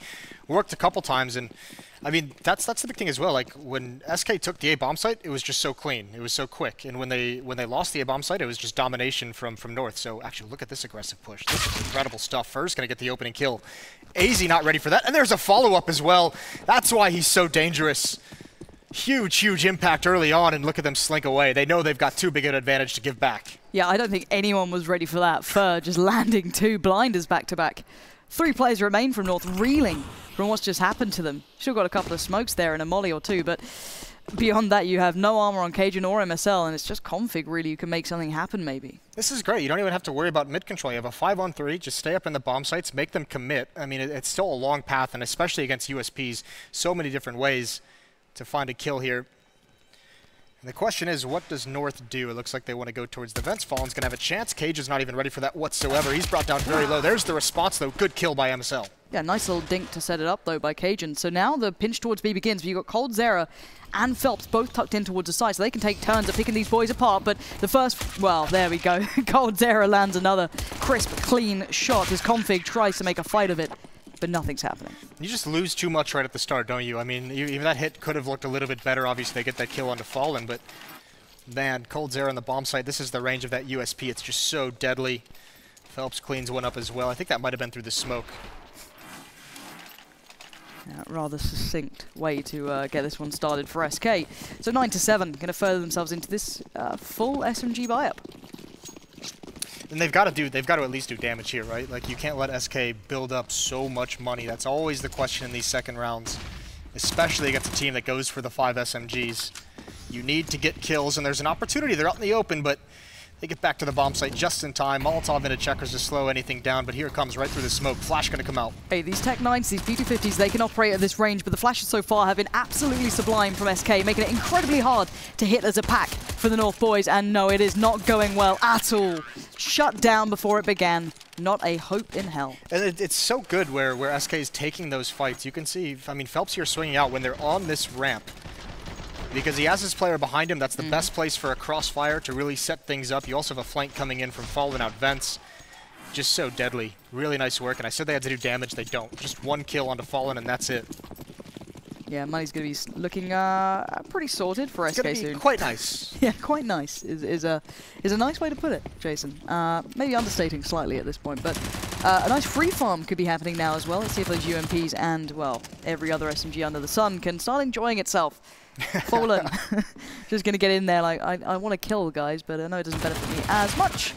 Worked a couple times, and I mean that's the big thing as well. Like when SK took the A bomb site, it was just so clean, it was so quick, and when they lost the A bomb site, it was just domination from North. So actually, look at this aggressive push. This is incredible stuff. First, going to get the opening kill. AZ not ready for that, and there's a follow-up as well. That's why he's so dangerous. Huge impact early on, and look at them slink away. They know they've got too big an advantage to give back. Yeah, I don't think anyone was ready for that. Fur just landing 2 blinders back-to-back. 3 players remain from North, reeling from what's just happened to them. Still got a couple of smokes there and a molly or 2, but beyond that, you have no armor on Cajun or MSL, and it's just Config, really, who can make something happen, maybe. This is great. You don't even have to worry about mid-control. You have a 5-on-3. Just stay up in the bomb sites, make them commit. I mean, it's still a long path, and especially against USPs, so many different ways to find a kill here. And the question is, what does North do? It looks like they want to go towards the vents. Fallen's going to have a chance. Cage is not even ready for that whatsoever. He's brought down very low. There's the response, though. Good kill by MSL. Yeah, nice little dink to set it up, though, by Cajun. So now the pinch towards B begins. You've got coldzera and Phelps both tucked in towards the side, so they can take turns at picking these boys apart. But the first, well, there we go. coldzera lands another crisp, clean shot as Config tries to make a fight of it, but nothing's happening. You just lose too much right at the start, don't you? I mean, even that hit could have looked a little bit better. Obviously, they get that kill onto Fallen, but man, coldzera on the bomb site, this is the range of that USP. It's just so deadly. Phelps cleans one up as well. I think that might have been through the smoke. Yeah, rather succinct way to get this one started for SK. So 9-7, going to further themselves into this full SMG buy-up. And they've got to at least do damage here, right? Like, you can't let SK build up so much money. That's always the question in these second rounds, especially against a team that goes for the 5 SMGs. You need to get kills, and there's an opportunity. They're out in the open, but they get back to the bomb site just in time. Molotov into checkers to slow anything down, but here it comes right through the smoke. Flash going to come out. Hey, these Tech 9s, these P250s, they can operate at this range, but the flashes so far have been absolutely sublime from SK, making it incredibly hard to hit as a pack for the North boys. And no, it is not going well at all. Shut down before it began. Not a hope in hell. And it's so good where SK is taking those fights. You can see, I mean, Phelps here swinging out when they're on this ramp, because he has his player behind him. That's the best place for a crossfire to really set things up. You also have a flank coming in from Fallen out vents. Just so deadly. Really nice work. And I said they had to do damage. They don't. Just one kill onto Fallen, and that's it. Yeah, money's going to be looking pretty sorted for SK soon. Quite nice. Yeah, quite nice is a nice way to put it, Jason. Maybe understating slightly at this point, but a nice free farm could be happening now as well. Let's see if those UMPs and, well, every other SMG under the sun can start enjoying itself. Fallen. Just going to get in there like, I want to kill guys, but I know it doesn't benefit me as much.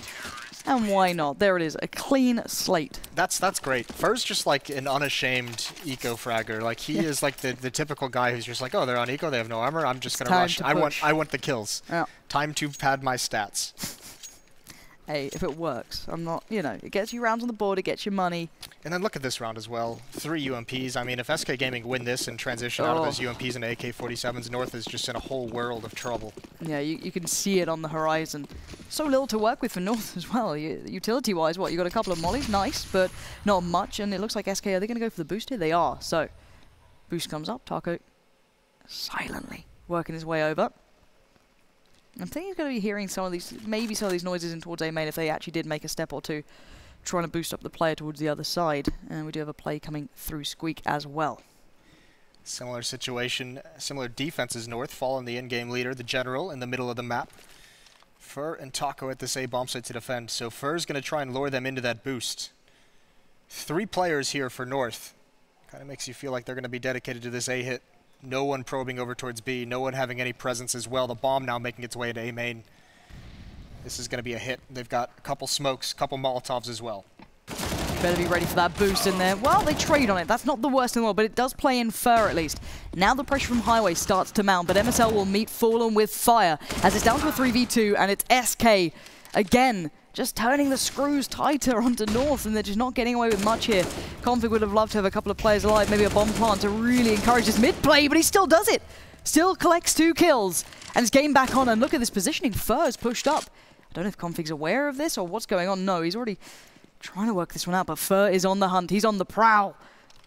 And why not? There it is, a clean slate. That's great. Fur's just like an unashamed eco-fragger. Like, he is like the typical guy who's just like, oh, they're on eco, they have no armor, I'm just going to rush. I want the kills. Yeah. Time to pad my stats. Hey, if it works, I'm not, you know, it gets you rounds on the board, it gets you money. And then look at this round as well. 3 UMPs. I mean, if SK Gaming win this and transition out of those UMPs into AK-47s, North is just in a whole world of trouble. Yeah, you can see it on the horizon. So little to work with for North as well. Utility-wise, what, you got a couple of mollies, nice, but not much. And it looks like SK, are they going to go for the boost here? They are. So, boost comes up, Taco silently working his way over. I think he's going to be hearing some of these, maybe some of these noises in towards A main if they actually did make a step or two, trying to boost up the player towards the other side. And we do have a play coming through Squeak as well. Similar situation, similar defenses North. Fallen the in-game leader, the general in the middle of the map. Fur and Taco at this A bomb site to defend. So Fur's going to try and lure them into that boost. 3 players here for North. Kind of makes you feel like they're going to be dedicated to this A hit. No one probing over towards B, no one having any presence as well. The bomb now making its way to A main. This is going to be a hit. They've got a couple smokes, a couple Molotovs as well. Better be ready for that boost in there. Well, they trade on it. That's not the worst in the world, but it does play in Fur at least. Now the pressure from Highway starts to mount, but MSL will meet Fallen with fire as it's down to a 3v2, and it's SK again. Just turning the screws tighter onto North, and they're just not getting away with much here. Config would have loved to have a couple of players alive, maybe a bomb plant to really encourage his mid-play, but he still does it. Still collects 2 kills, and his game back on, and look at this positioning. Fur's pushed up. I don't know if Config's aware of this or what's going on. No, he's already trying to work this one out, but Fur is on the hunt. He's on the prowl,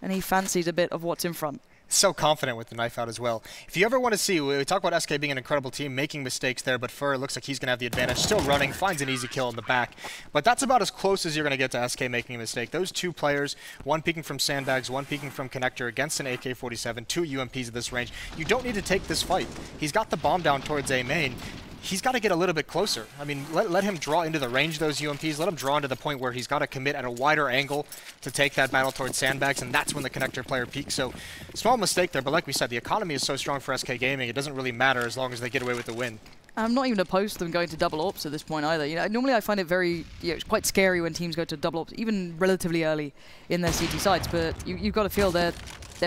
and he fancies a bit of what's in front. So confident with the knife out as well. If you ever want to see, we talk about SK being an incredible team, making mistakes there, but Fur looks like he's going to have the advantage. Still running, finds an easy kill in the back. But that's about as close as you're going to get to SK making a mistake. Those 2 players, one peeking from sandbags, one peeking from connector against an AK-47, 2 UMPs at this range. You don't need to take this fight. He's got the bomb down towards A main. He's got to get a little bit closer. I mean, let him draw into the range of those UMPs. Let him draw into the point where he's got to commit at a wider angle to take that battle towards sandbags, and that's when the connector player peaks. So, small mistake there, but like we said, the economy is so strong for SK Gaming, it doesn't really matter as long as they get away with the win. I'm not even opposed to them going to double ops at this point either. You know, normally I find it very, it's quite scary when teams go to double ops, even relatively early in their CT sites. But you've got to feel they're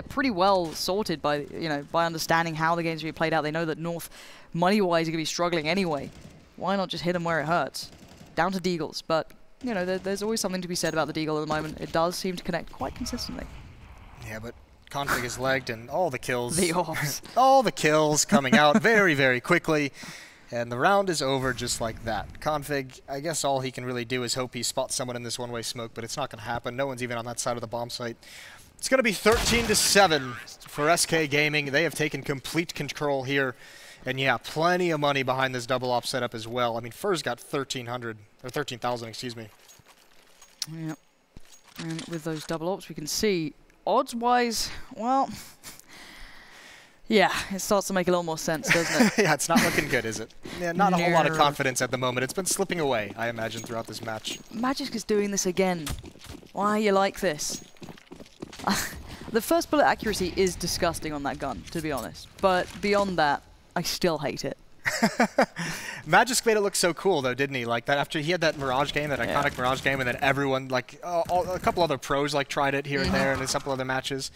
pretty well sorted by by understanding how the game's going to be played out. They know that North, money-wise, are going to be struggling anyway. Why not just hit them where it hurts? Down to Deagles, but there's always something to be said about the Deagle at the moment. It does seem to connect quite consistently. Yeah, but Config is legged, and all the kills. The orbs. All the kills coming out very, very quickly. And the round is over just like that. Config, I guess all he can really do is hope he spots someone in this one-way smoke, but it's not going to happen. No one's even on that side of the bomb site. It's going to be 13-7 for SK Gaming. They have taken complete control here. And yeah, plenty of money behind this double op setup as well. I mean, Fur's got 1,300, or 13,000, excuse me. Yep. And with those double ops, we can see, odds-wise, well, yeah, it starts to make a little more sense, doesn't it? Yeah, it's not looking good, is it? Yeah, not a whole lot of confidence at the moment. It's been slipping away, I imagine, throughout this match. Magisk is doing this again. Why are you like this? The first bullet accuracy is disgusting on that gun, to be honest. But beyond that, I still hate it. Magisk made it look so cool, though, didn't he? Like that after he had that Mirage game, that iconic Mirage game, and then everyone, like a couple other pros, like tried it here and there, and a couple other matches.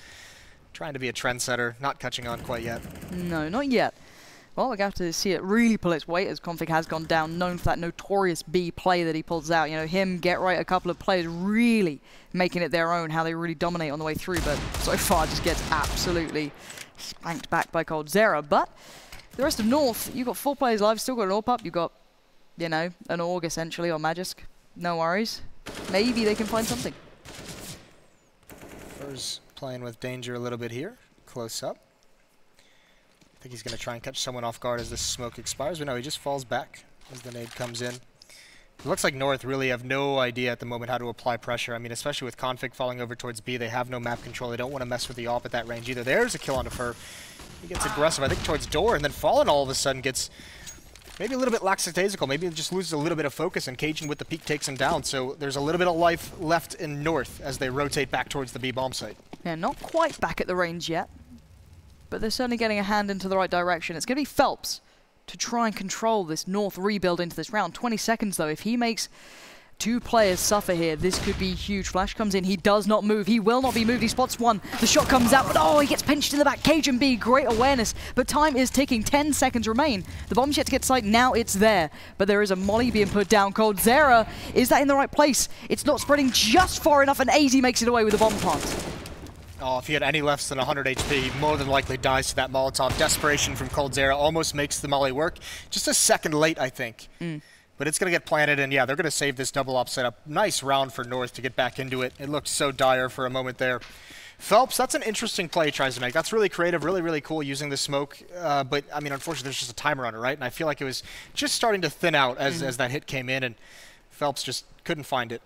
Trying to be a trendsetter, not catching on quite yet. No, not yet. Well, we're going to have to see it really pull its weight as Config has gone down, known for that notorious B play that he pulls out. You know, him, Get Right, a couple of players really making it their own, how they really dominate on the way through, but so far just gets absolutely spanked back by coldzera. But the rest of North, you've got 4 players live, still got an AWP up, you've got, you know, an AUG essentially, or Magisk. No worries. Maybe they can find something. Fur's playing with danger a little bit here, close up. I think he's going to try and catch someone off guard as this smoke expires, but no, he just falls back as the nade comes in. It looks like North really have no idea at the moment how to apply pressure. I mean, especially with Config falling over towards B, they have no map control. They don't want to mess with the AWP at that range either. There's a kill onto Fur. He gets aggressive, I think, towards door, and then Fallen all of a sudden gets maybe a little bit lackadaisical. Maybe it just loses a little bit of focus, and Cajun with the peek takes him down. So there's a little bit of life left in North as they rotate back towards the B bomb site. Yeah, not quite back at the range yet, but they're certainly getting a hand into the right direction. It's going to be Phelps to try and control this North rebuild into this round. 20 seconds, though. If he makes 2 players suffer here, this could be huge. Flash comes in. He does not move. He will not be moved. He spots one. The shot comes out, but oh, he gets pinched in the back. Cajun B, great awareness, but time is ticking. 10 seconds remain. The bomb's yet to get to site. Now it's there, but there is a molly being put down. coldzera, is that in the right place? It's not spreading just far enough, and AZ makes it away with the bomb plant. Oh, if he had any less than 100 HP, he more than likely dies to that Molotov. Desperation from coldzera almost makes the molly work. Just a second late, I think. But it's going to get planted, and yeah, they're going to save this double op setup. Nice round for North to get back into it. It looked so dire for a moment there. Phelps, that's an interesting play he tries to make. That's really creative, really, really cool using the smoke. But, I mean, unfortunately, there's just a timer on it, right? And I feel like it was just starting to thin out as that hit came in, and Phelps just couldn't find it.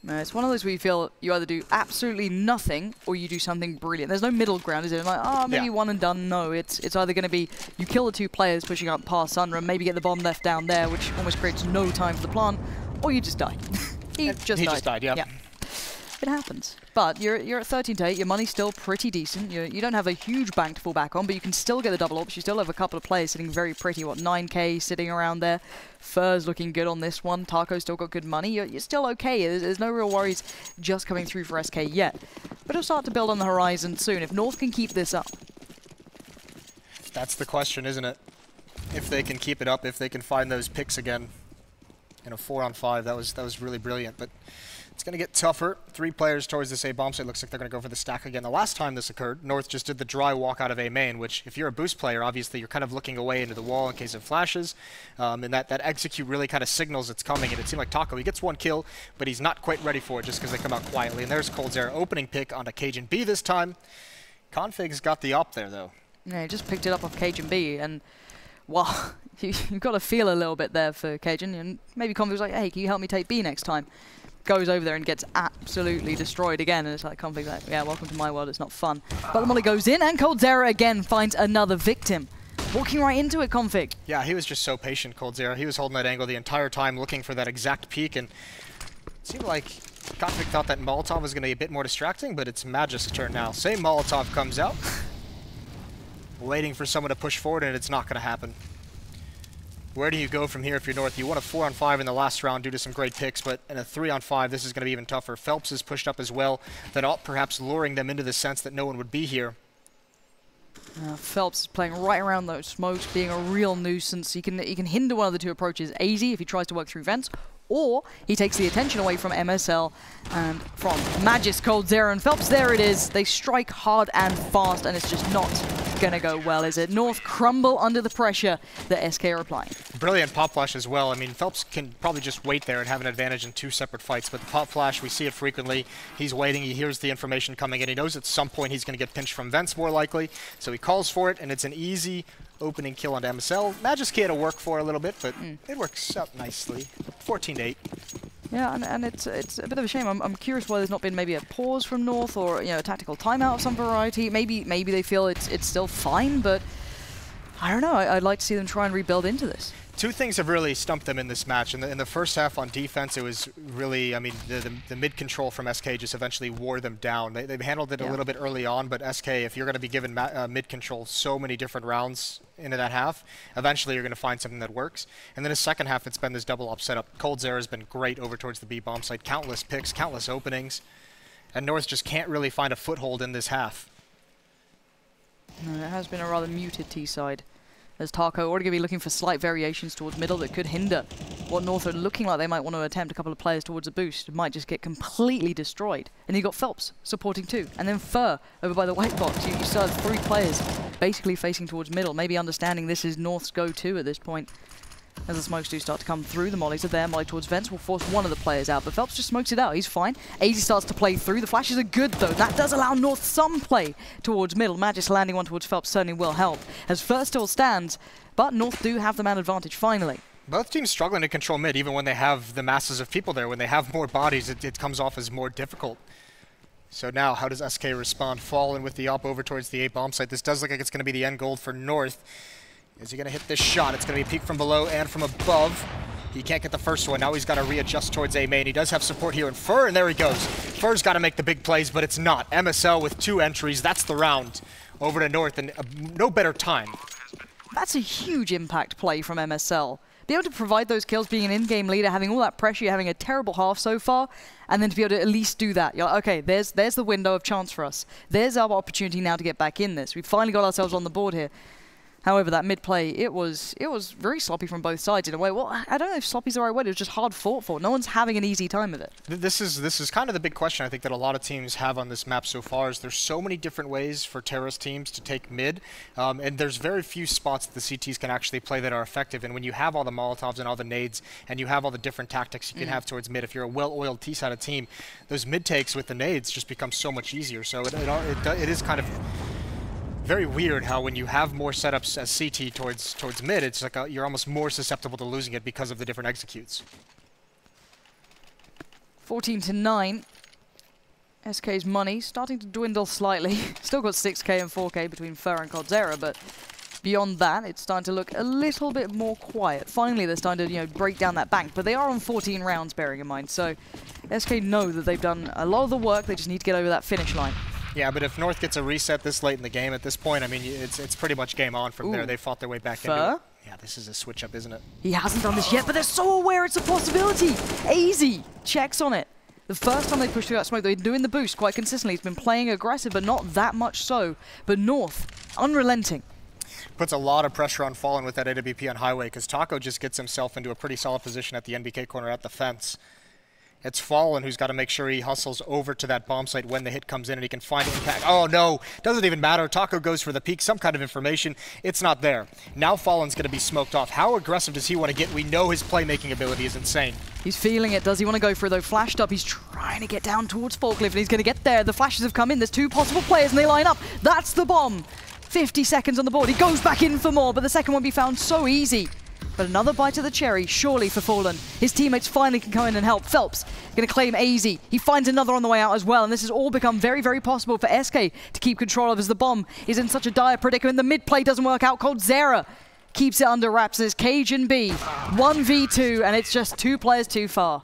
It's one of those where you feel you either do absolutely nothing or you do something brilliant. There's no middle ground, is it? Like, oh, maybe one and done. No, it's either going to be you kill the 2 players pushing up past Sunra, maybe get the bomb left down there, which almost creates no time for the plant, or you just die. He just died, yeah. It happens. But you're at 13-8. Your money's still pretty decent. You don't have a huge bank to fall back on, but you can still get the double ops. You still have a couple of players sitting very pretty. What, 9K sitting around there. Fur's looking good on this one. Taco's still got good money. You're still okay. There's no real worries just coming through for SK yet. But it'll start to build on the horizon soon. If North can keep this up. That's the question, isn't it? If they can keep it up, if they can find those picks again in a 4-on-5, that was really brilliant. But it's going to get tougher. 3 players towards this A bomb site. Looks like they're going to go for the stack again. The last time this occurred, North just did the dry walk out of A main, which if you're a boost player, obviously you're kind of looking away into the wall in case of flashes. And that execute really kind of signals it's coming. And it seemed like Taco, he gets 1 kill, but he's not quite ready for it just because they come out quietly. And there's coldzera opening pick onto Cajun B this time. Config's got the op there, though. Yeah, he just picked it up off Cajun B, and well, you've got to feel a little bit there for Cajun. And maybe Config's like, hey, can you help me take B next time? Goes over there and gets absolutely destroyed again, and it's like Config's like, yeah, welcome to my world, it's not fun. But the molly goes in, and coldzera again finds another victim. Walking right into it, Config. Yeah, he was just so patient, coldzera. He was holding that angle the entire time, looking for that exact peak, and it seemed like Config thought that Molotov was going to be a bit more distracting, but it's Magisk's turn now. Same Molotov comes out, waiting for someone to push forward, and it's not going to happen. Where do you go from here if you're North? You won a 4-on-5 in the last round due to some great picks, but in a 3-on-5, this is going to be even tougher. Phelps is pushed up as well, that perhaps luring them into the sense that no one would be here. Phelps is playing right around those smokes, being a real nuisance. He can hinder one of the 2 approaches. AZ, if he tries to work through vents, or he takes the attention away from MSL and from Magis, coldzera, and Phelps. There it is. They strike hard and fast, and it's just not gonna go well, is it? North crumble under the pressure that SK are applying. Brilliant pop flash as well. I mean, Phelps can probably just wait there and have an advantage in 2 separate fights, but the pop flash, we see it frequently. He's waiting, he hears the information coming in, he knows at some point he's going to get pinched from vents more likely, so he calls for it, and it's an easy opening kill onto MSL. Magis had to work for a little bit, but it works out nicely. 14-8. Yeah, and it's a bit of a shame. I'm curious why there's not been maybe a pause from North, or a tactical timeout of some variety. Maybe they feel it's still fine, but I don't know. I'd like to see them try and rebuild into this. 2 things have really stumped them in this match. In the first half on defense, it was really, I mean, the mid control from SK just eventually wore them down. They've handled it a little bit early on, but SK, if you're going to be given mid control so many different rounds into that half, eventually you're going to find something that works. And then the second half, it's been this double op setup. coldzera has been great over towards the B bomb site. Countless picks, countless openings. And North just can't really find a foothold in this half. No, it has been a rather muted T side, as Taco already going to be looking for slight variations towards middle that could hinder what North are looking like they might want to attempt a couple of players towards a boost. It might just get completely destroyed. And you got Phelps supporting too. And then Fur over by the white box. You still have 3 players basically facing towards middle, maybe understanding this is North's go-to at this point. As the smokes do start to come through, the mollies are there. Molly towards vents will force one of the players out, but Phelps just smokes it out. He's fine. AZ starts to play through. The flashes are good, though. That does allow North some play towards middle. Magis landing one towards Phelps certainly will help, as First still stands, but North do have the man advantage, finally. Both teams struggling to control mid, even when they have the masses of people there. When they have more bodies, it comes off as more difficult. So now, how does SK respond? Fallen with the up over towards the A bomb site. This does look like it's going to be the end goal for North. Is he going to hit this shot? It's going to be a peek from below and from above. He can't get the first one. Now he's got to readjust towards A main. He does have support here in Fur, and there he goes. Fur's got to make the big plays, but it's not. MSL with 2 entries. That's the round over to North, and no better time. That's a huge impact play from MSL. Be able to provide those kills, being an in-game leader, having all that pressure, having a terrible half so far, and then to be able to at least do that. You're like, okay, there's the window of chance for us. There's our opportunity now to get back in this. We've finally got ourselves on the board here. However, that mid-play, it was very sloppy from both sides in a way. Well, I don't know if sloppy's the right word. It was just hard fought for. No one's having an easy time with it. This is kind of the big question I think that a lot of teams have on this map so far, is there's so many different ways for terrorist teams to take mid, and there's very few spots that the CTs can actually play that are effective. And when you have all the Molotovs and all the nades, and you have all the different tactics you can have towards mid, if you're a well-oiled T-sided team, those mid takes with the nades just become so much easier. So it is kind of very weird how when you have more setups as CT towards mid, it's like you're almost more susceptible to losing it because of the different executes. 14-9. SK's money starting to dwindle slightly. Still got 6k and 4k between Fur and coldzera, but beyond that, it's starting to look a little bit more quiet. Finally, they're starting to break down that bank, but they are on 14 rounds, bearing in mind. So SK know that they've done a lot of the work. They just need to get over that finish line. Yeah, but if North gets a reset this late in the game, at this point, I mean, it's pretty much game on from there. They fought their way back into it. Yeah, this is a switch-up, isn't it? He hasn't done this yet, but they're so aware it's a possibility. AZ checks on it. The first time they pushed through that smoke, they've been doing the boost quite consistently. He's been playing aggressive, but not that much so. But North, unrelenting. Puts a lot of pressure on Fallen with that AWP on Highway, because Taco just gets himself into a pretty solid position at the NBK corner at the fence. It's Fallen who's got to make sure he hustles over to that bomb site when the hit comes in and he can find impact. Oh no, doesn't even matter. Taco goes for the peek, some kind of information. It's not there. Now Fallen's going to be smoked off. How aggressive does he want to get? We know his playmaking ability is insane. He's feeling it. Does he want to go for it though? Flashed up. He's trying to get down towards Forklift, and he's going to get there. The flashes have come in. There's 2 possible players and they line up. That's the bomb. 50 seconds on the board. He goes back in for more, but the second one be found so easy. But another bite of the cherry, surely, for Fallen. His teammates finally can come in and help. Phelps going to claim AZ. He finds another on the way out as well, and this has all become very, very possible for SK to keep control of as the bomb is in such a dire predicament. The mid-play doesn't work out. coldzera keeps it under wraps as Cage and B. 1v2, and it's just 2 players too far.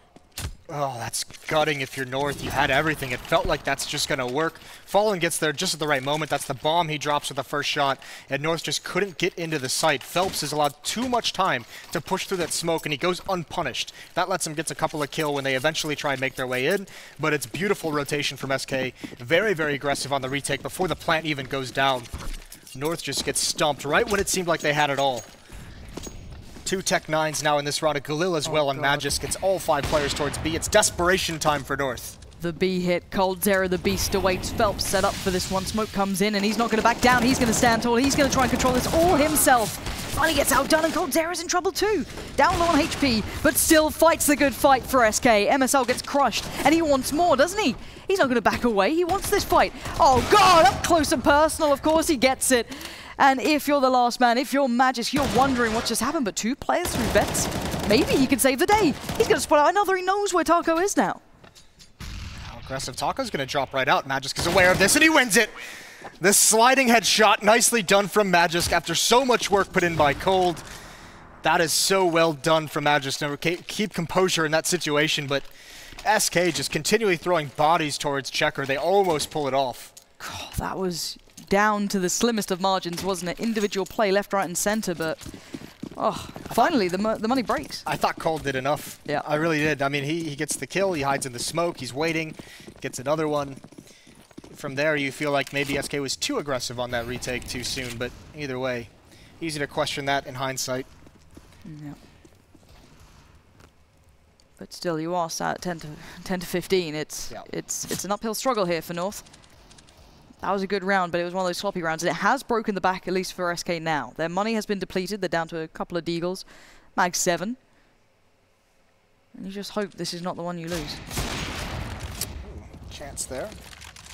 Oh, that's gutting if you're North. You had everything. It felt like that's just going to work. Fallen gets there just at the right moment. That's the bomb he drops with the first shot, and North just couldn't get into the site. Phelps is allowed too much time to push through that smoke, and he goes unpunished. That lets him get a couple of kills when they eventually try and make their way in, but it's beautiful rotation from SK. Very, very aggressive on the retake before the plant even goes down. North just gets stumped right when it seemed like they had it all. 2 Tech 9s now in this round. A Galil as well on Magisk. Gets all 5 players towards B. It's desperation time for North. The B hit, coldzera, the beast awaits. Phelps set up for this one. Smoke comes in and he's not going to back down. He's going to stand tall. He's going to try and control this all himself. Finally gets outdone and coldzera's in trouble too. Down low on HP, but still fights the good fight for SK. MSL gets crushed and he wants more, doesn't he? He's not going to back away. He wants this fight. Oh God, up close and personal. Of course he gets it. And if you're the last man, if you're Magisk, you're wondering what just happened. But 2 players through vets, maybe he can save the day. He's going to spot out another. He knows where Taco is now. Aggressive Taco's going to drop right out. Magisk is aware of this, and he wins it! This sliding headshot, nicely done from Magisk after so much work put in by Cold. That is so well done from Magisk. Never keep composure in that situation, but SK just continually throwing bodies towards Checker. They almost pull it off. God, that was down to the slimmest of margins, wasn't it? Individual play left, right, and center, but finally the money breaks. I thought Cold did enough. Yeah, I really did. I mean, he gets the kill, he hides in the smoke, he's waiting, gets another one. From there, you feel like maybe SK was too aggressive on that retake too soon, but either way, easy to question that in hindsight. Yeah. But still, you are sat at 10 to 15. It's an uphill struggle here for North. That was a good round, but it was one of those sloppy rounds, and it has broken the back, at least for SK now. Their money has been depleted. They're down to a couple of deagles. Mag 7. And you just hope this is not the one you lose. Ooh, chance there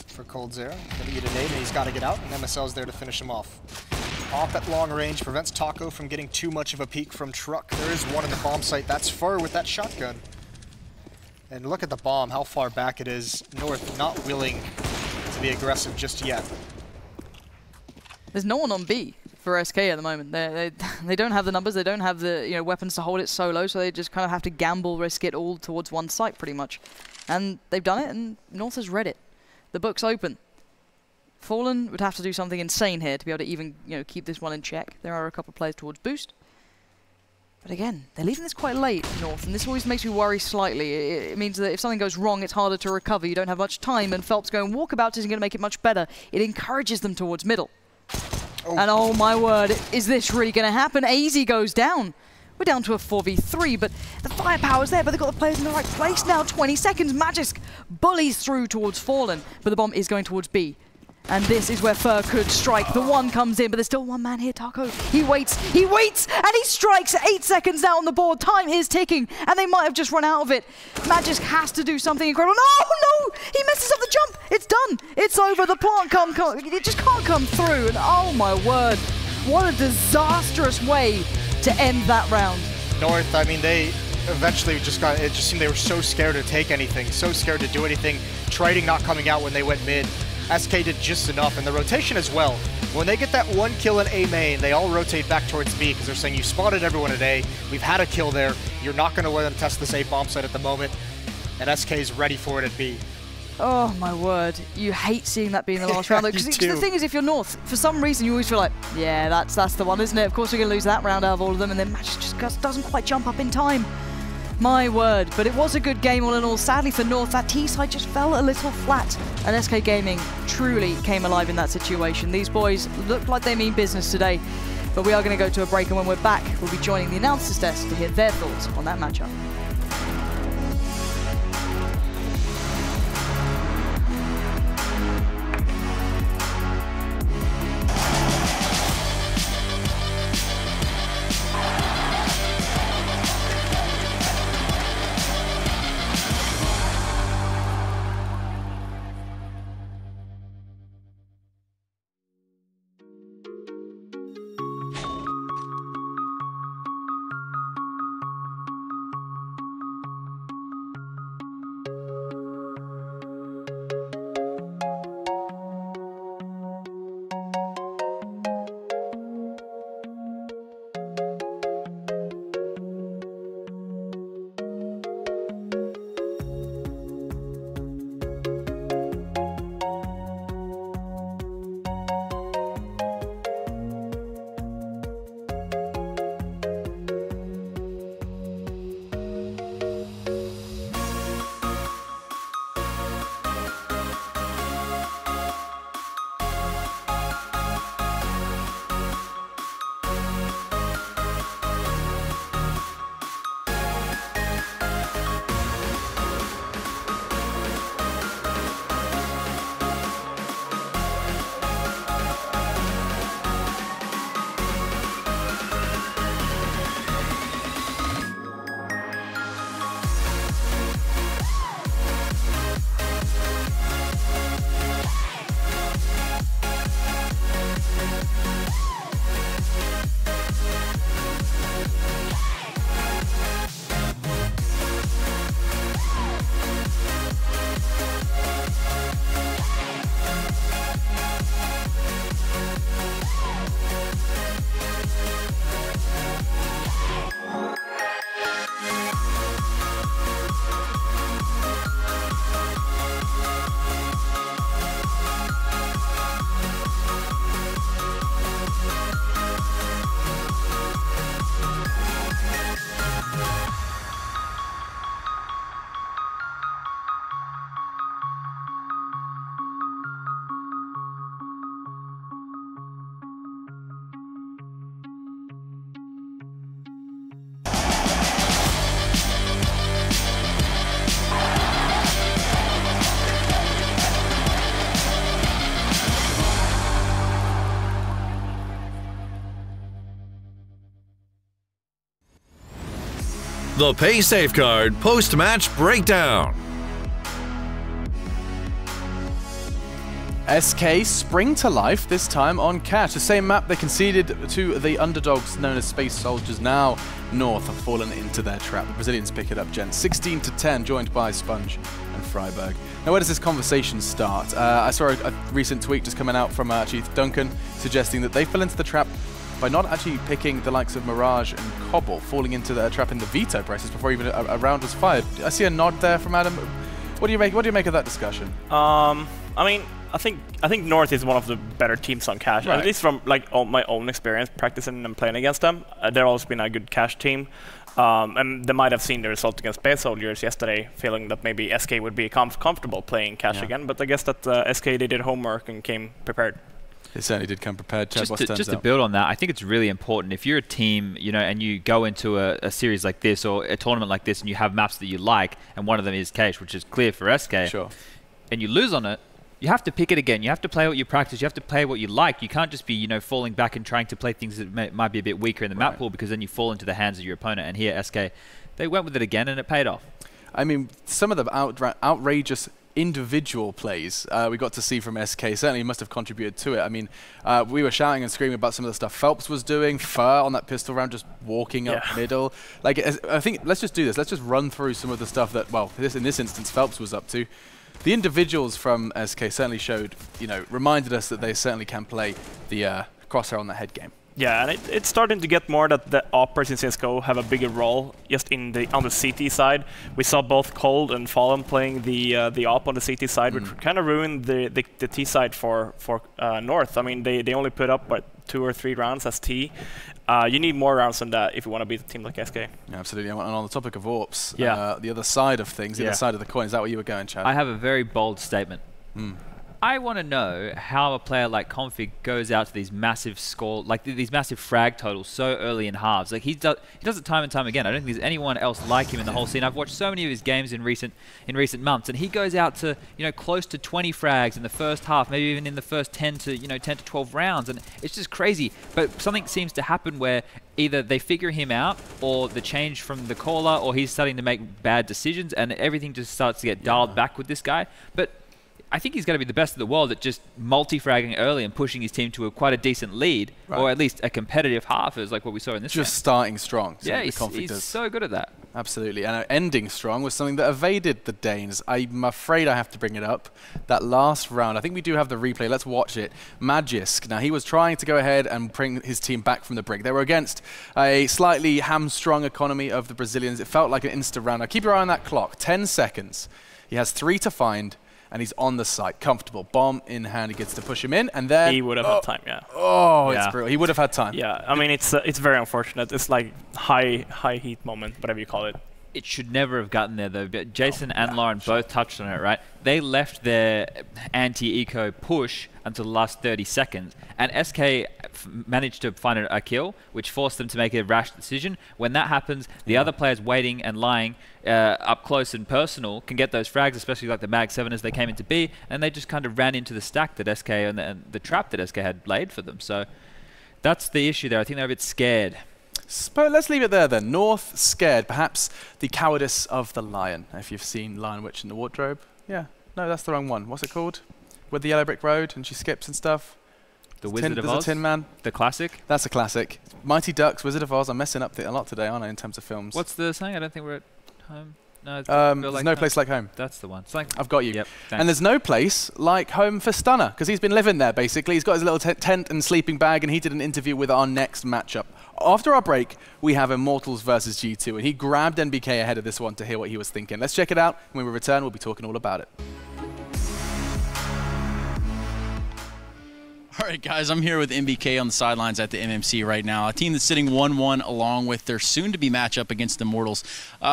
for coldzera. Gonna eat a nade, and he's got to get out, and MSL's there to finish him off. Off at long range, prevents Taco from getting too much of a peek from Truck. There is one in the bomb site. That's fur with that shotgun. And look at the bomb, how far back it is. North not willing to be aggressive just yet. There's no one on B for SK at the moment. They don't have the numbers, they don't have the weapons to hold it solo, so they just kind of have to gamble, risk it all towards one site pretty much. And they've done it, and North has read it. The book's open. Fallen would have to do something insane here to be able to even keep this one in check. There are a couple of players towards boost. But again, they're leaving this quite late, North, and this always makes me worry slightly. It means that if something goes wrong, it's harder to recover. You don't have much time, and Phelps going walkabout isn't going to make it much better. It encourages them towards middle. Oh. And oh my word, is this really going to happen? AZ goes down. We're down to a 4v3, but the firepower's there, but they've got the players in the right place now. 20 seconds, Magisk bullies through towards Fallen, but the bomb is going towards B. And this is where Fur could strike. The one comes in, but there's still one man here, Taco. He waits, and he strikes. 8 seconds now on the board. Time is ticking, and they might have just run out of it. Magisk has to do something incredible. No! He messes up the jump. It's done. It's over. The plant it just can't come through. And oh my word, what a disastrous way to end that round. North, I mean, they eventually it just seemed they were so scared to take anything, so scared to do anything. Trading not coming out when they went mid. SK did just enough, and the rotation as well. When they get that one kill in A main, they all rotate back towards B because they're saying you spotted everyone at A. We've had a kill there. You're not going to let them test this A bomb site at the moment, and SK's ready for it at B. Oh my word, you hate seeing that being the last round though, because the thing is, if you're North, for some reason you always feel like, yeah, that's the one, isn't it? Of course we're going to lose that round out of all of them, and then Magisk just doesn't quite jump up in time. My word, but it was a good game all in all. Sadly for North, that T side just fell a little flat, and SK Gaming truly came alive in that situation. These boys look like they mean business today, but we are going to go to a break, and when we're back, we'll be joining the announcers desk to hear their thoughts on that matchup. The Pay Safeguard post-match breakdown. SK spring to life, this time on Cash. The same map they conceded to the underdogs known as Space Soldiers. Now North have fallen into their trap. The Brazilians pick it up, gents. 16-10, joined by Sponge and Freiburg. Now where does this conversation start? I saw a recent tweet just coming out from Chief Duncan suggesting that they fell into the trap by not actually picking the likes of Mirage and Cobble, falling into the trap in the veto process before even a round was fired. I see a nod there from Adam. What do you make of that discussion? I mean, I think North is one of the better teams on Cash, right. At least from like my own experience practicing and playing against them. They've always been a good Cash team, and they might have seen the result against Space Soldiers yesterday, feeling that maybe SK would be comfortable playing Cash again. But I guess that SK they did homework and came prepared. They certainly did come prepared. Chad, just to build on that, I think it's really important if you're a team, you know, and you go into a series like this or a tournament like this, and you have maps that you like, and one of them is Cash, which is clear for SK. Sure. And you lose on it. You have to pick it again. You have to play what you practice. You have to play what you like. You can't just be, you know, falling back and trying to play things that might be a bit weaker in the map pool, because then you fall into the hands of your opponent. And here, SK, they went with it again, and it paid off. I mean, some of the outrageous individual plays we got to see from SK certainly must have contributed to it. I mean, we were shouting and screaming about some of the stuff Phelps was doing. Fur on that pistol round, just walking up middle. Like, I think let's just do this. Let's just run through some of the stuff that, well, in this instance, Phelps was up to. The individuals from SK certainly showed, you know, reminded us that they certainly can play the crosshair on the head game. Yeah, and it's starting to get more that the operas in CSGO have a bigger role just on the CT side. We saw both Cold and Fallen playing the op on the CT side, which kind of ruined the T side for North. I mean, they only put up, what, 2 or 3 rounds as T. You need more rounds than that if you want to beat a team like SK. Yeah, absolutely. And on the topic of AWPs, the other side of things, the other side of the coin, is that where you were going, Chad? I have a very bold statement. I want to know how a player like Config goes out to these massive score, like these massive frag totals so early in halves. Like he does it time and time again. I don't think there's anyone else like him in the whole scene. I've watched so many of his games in recent months, and he goes out to, you know, close to 20 frags in the first half, maybe even in the first 10 to 12 rounds, and it's just crazy. But something seems to happen where either they figure him out, or the change from the caller, or he's starting to make bad decisions, and everything just starts to get dialed back with this guy. But I think he's going to be the best in the world at just multi-fragging early and pushing his team to quite a decent lead, or at least a competitive half, is like what we saw in this Just game. Starting strong. Yeah, he's so good at that. Absolutely. And ending strong was something that evaded the Danes. I'm afraid I have to bring it up. That last round, I think we do have the replay. Let's watch it. Magisk. Now, he was trying to go ahead and bring his team back from the brink. They were against a slightly hamstrung economy of the Brazilians. It felt like an instant round. Now, keep your eye on that clock. 10 seconds. He has 3 to find. And he's on the site, comfortable. Bomb in hand, he gets to push him in, and then he would have had time, it's brutal. He would have had time. Yeah, I mean, it's very unfortunate. It's like high heat moment, whatever you call it. It should never have gotten there, though. But Jason and Lauren both touched on it, right? They left their anti-eco push until the last 30 seconds, and SK managed to find a kill, which forced them to make a rash decision. When that happens, the other players waiting and lying up close and personal can get those frags, especially like the Mag 7 as they came into B, and they just kind of ran into the stack that SK and the trap that SK had laid for them. So that's the issue there. I think they're a bit scared. But let's leave it there then. North scared, perhaps the cowardice of the lion. If you've seen Lion Witch in the Wardrobe. Yeah, no, that's the wrong one. What's it called? With the yellow brick road and she skips and stuff. The Wizard of Oz? There's a Tin Man. The classic? That's a classic. Mighty Ducks, Wizard of Oz. I'm messing up a lot today, aren't I, in terms of films? What's the saying? I don't think we're at home. No, there's no place like home. That's the one. It's like, I've got you. Yep, and there's no place like home for Stunner, because he's been living there, basically. He's got his little tent and sleeping bag, and he did an interview with our next matchup. After our break, we have Immortals versus G2, and he grabbed NBK ahead of this one to hear what he was thinking. Let's check it out. When we return, we'll be talking all about it. All right, guys, I'm here with NBK on the sidelines at the MMC right now, a team that's sitting 1-1 along with their soon-to-be matchup against Immortals.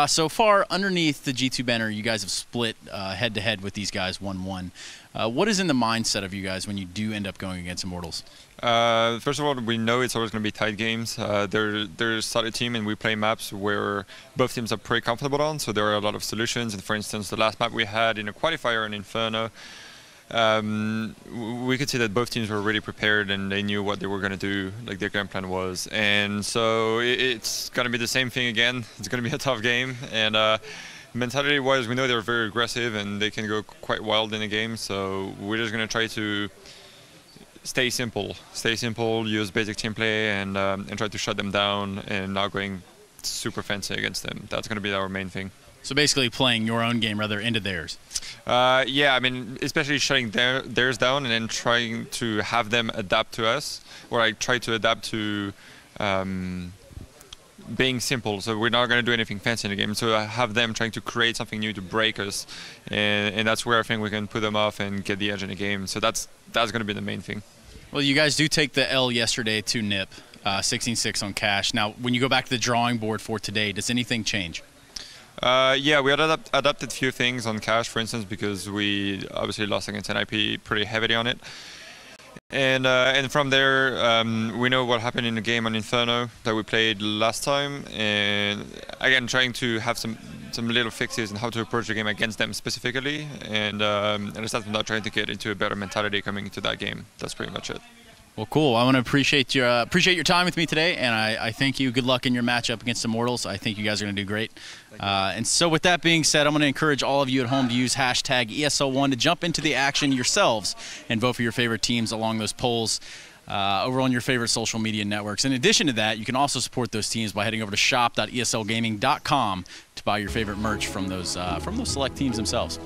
So far, underneath the G2 banner, you guys have split head-to-head with these guys 1-1. What is in the mindset of you guys when you do end up going against Immortals? First of all, we know it's always going to be tight games. They're a solid team, and we play maps where both teams are pretty comfortable on, so there are a lot of solutions. And for instance, the last map we had in a qualifier in Inferno, we could see that both teams were really prepared and they knew what they were going to do, like their game plan was. And so it's going to be the same thing again. It's going to be a tough game. And mentality-wise, we know they're very aggressive and they can go quite wild in a game. So we're just going to try to stay simple, use basic team play, and try to shut them down and not going super fancy against them. That's going to be our main thing. So basically playing your own game rather into theirs. Yeah, I mean, especially shutting theirs down and then trying to have them adapt to us, or I try to adapt to being simple. So we're not going to do anything fancy in the game. So I have them trying to create something new to break us, and that's where I think we can put them off and get the edge in the game. So that's going to be the main thing. Well, you guys do take the L yesterday to NIP, 16-6 on cash. Now, when you go back to the drawing board for today, does anything change? Yeah, we adapted a few things on cash, for instance, because we obviously lost against NIP pretty heavily on it. And from there, we know what happened in the game on Inferno that we played last time. And again, trying to have some little fixes on how to approach the game against them specifically. And aside from that, trying to get into a better mentality coming into that game. That's pretty much it. Well, cool. I want to appreciate your time with me today, and I thank you. Good luck in your matchup against the Immortals. I think you guys are going to do great. And so with that being said, I'm going to encourage all of you at home to use hashtag ESL1 to jump into the action yourselves and vote for your favorite teams along those polls over on your favorite social media networks. In addition to that, you can also support those teams by heading over to shop.eslgaming.com to buy your favorite merch from those select teams themselves.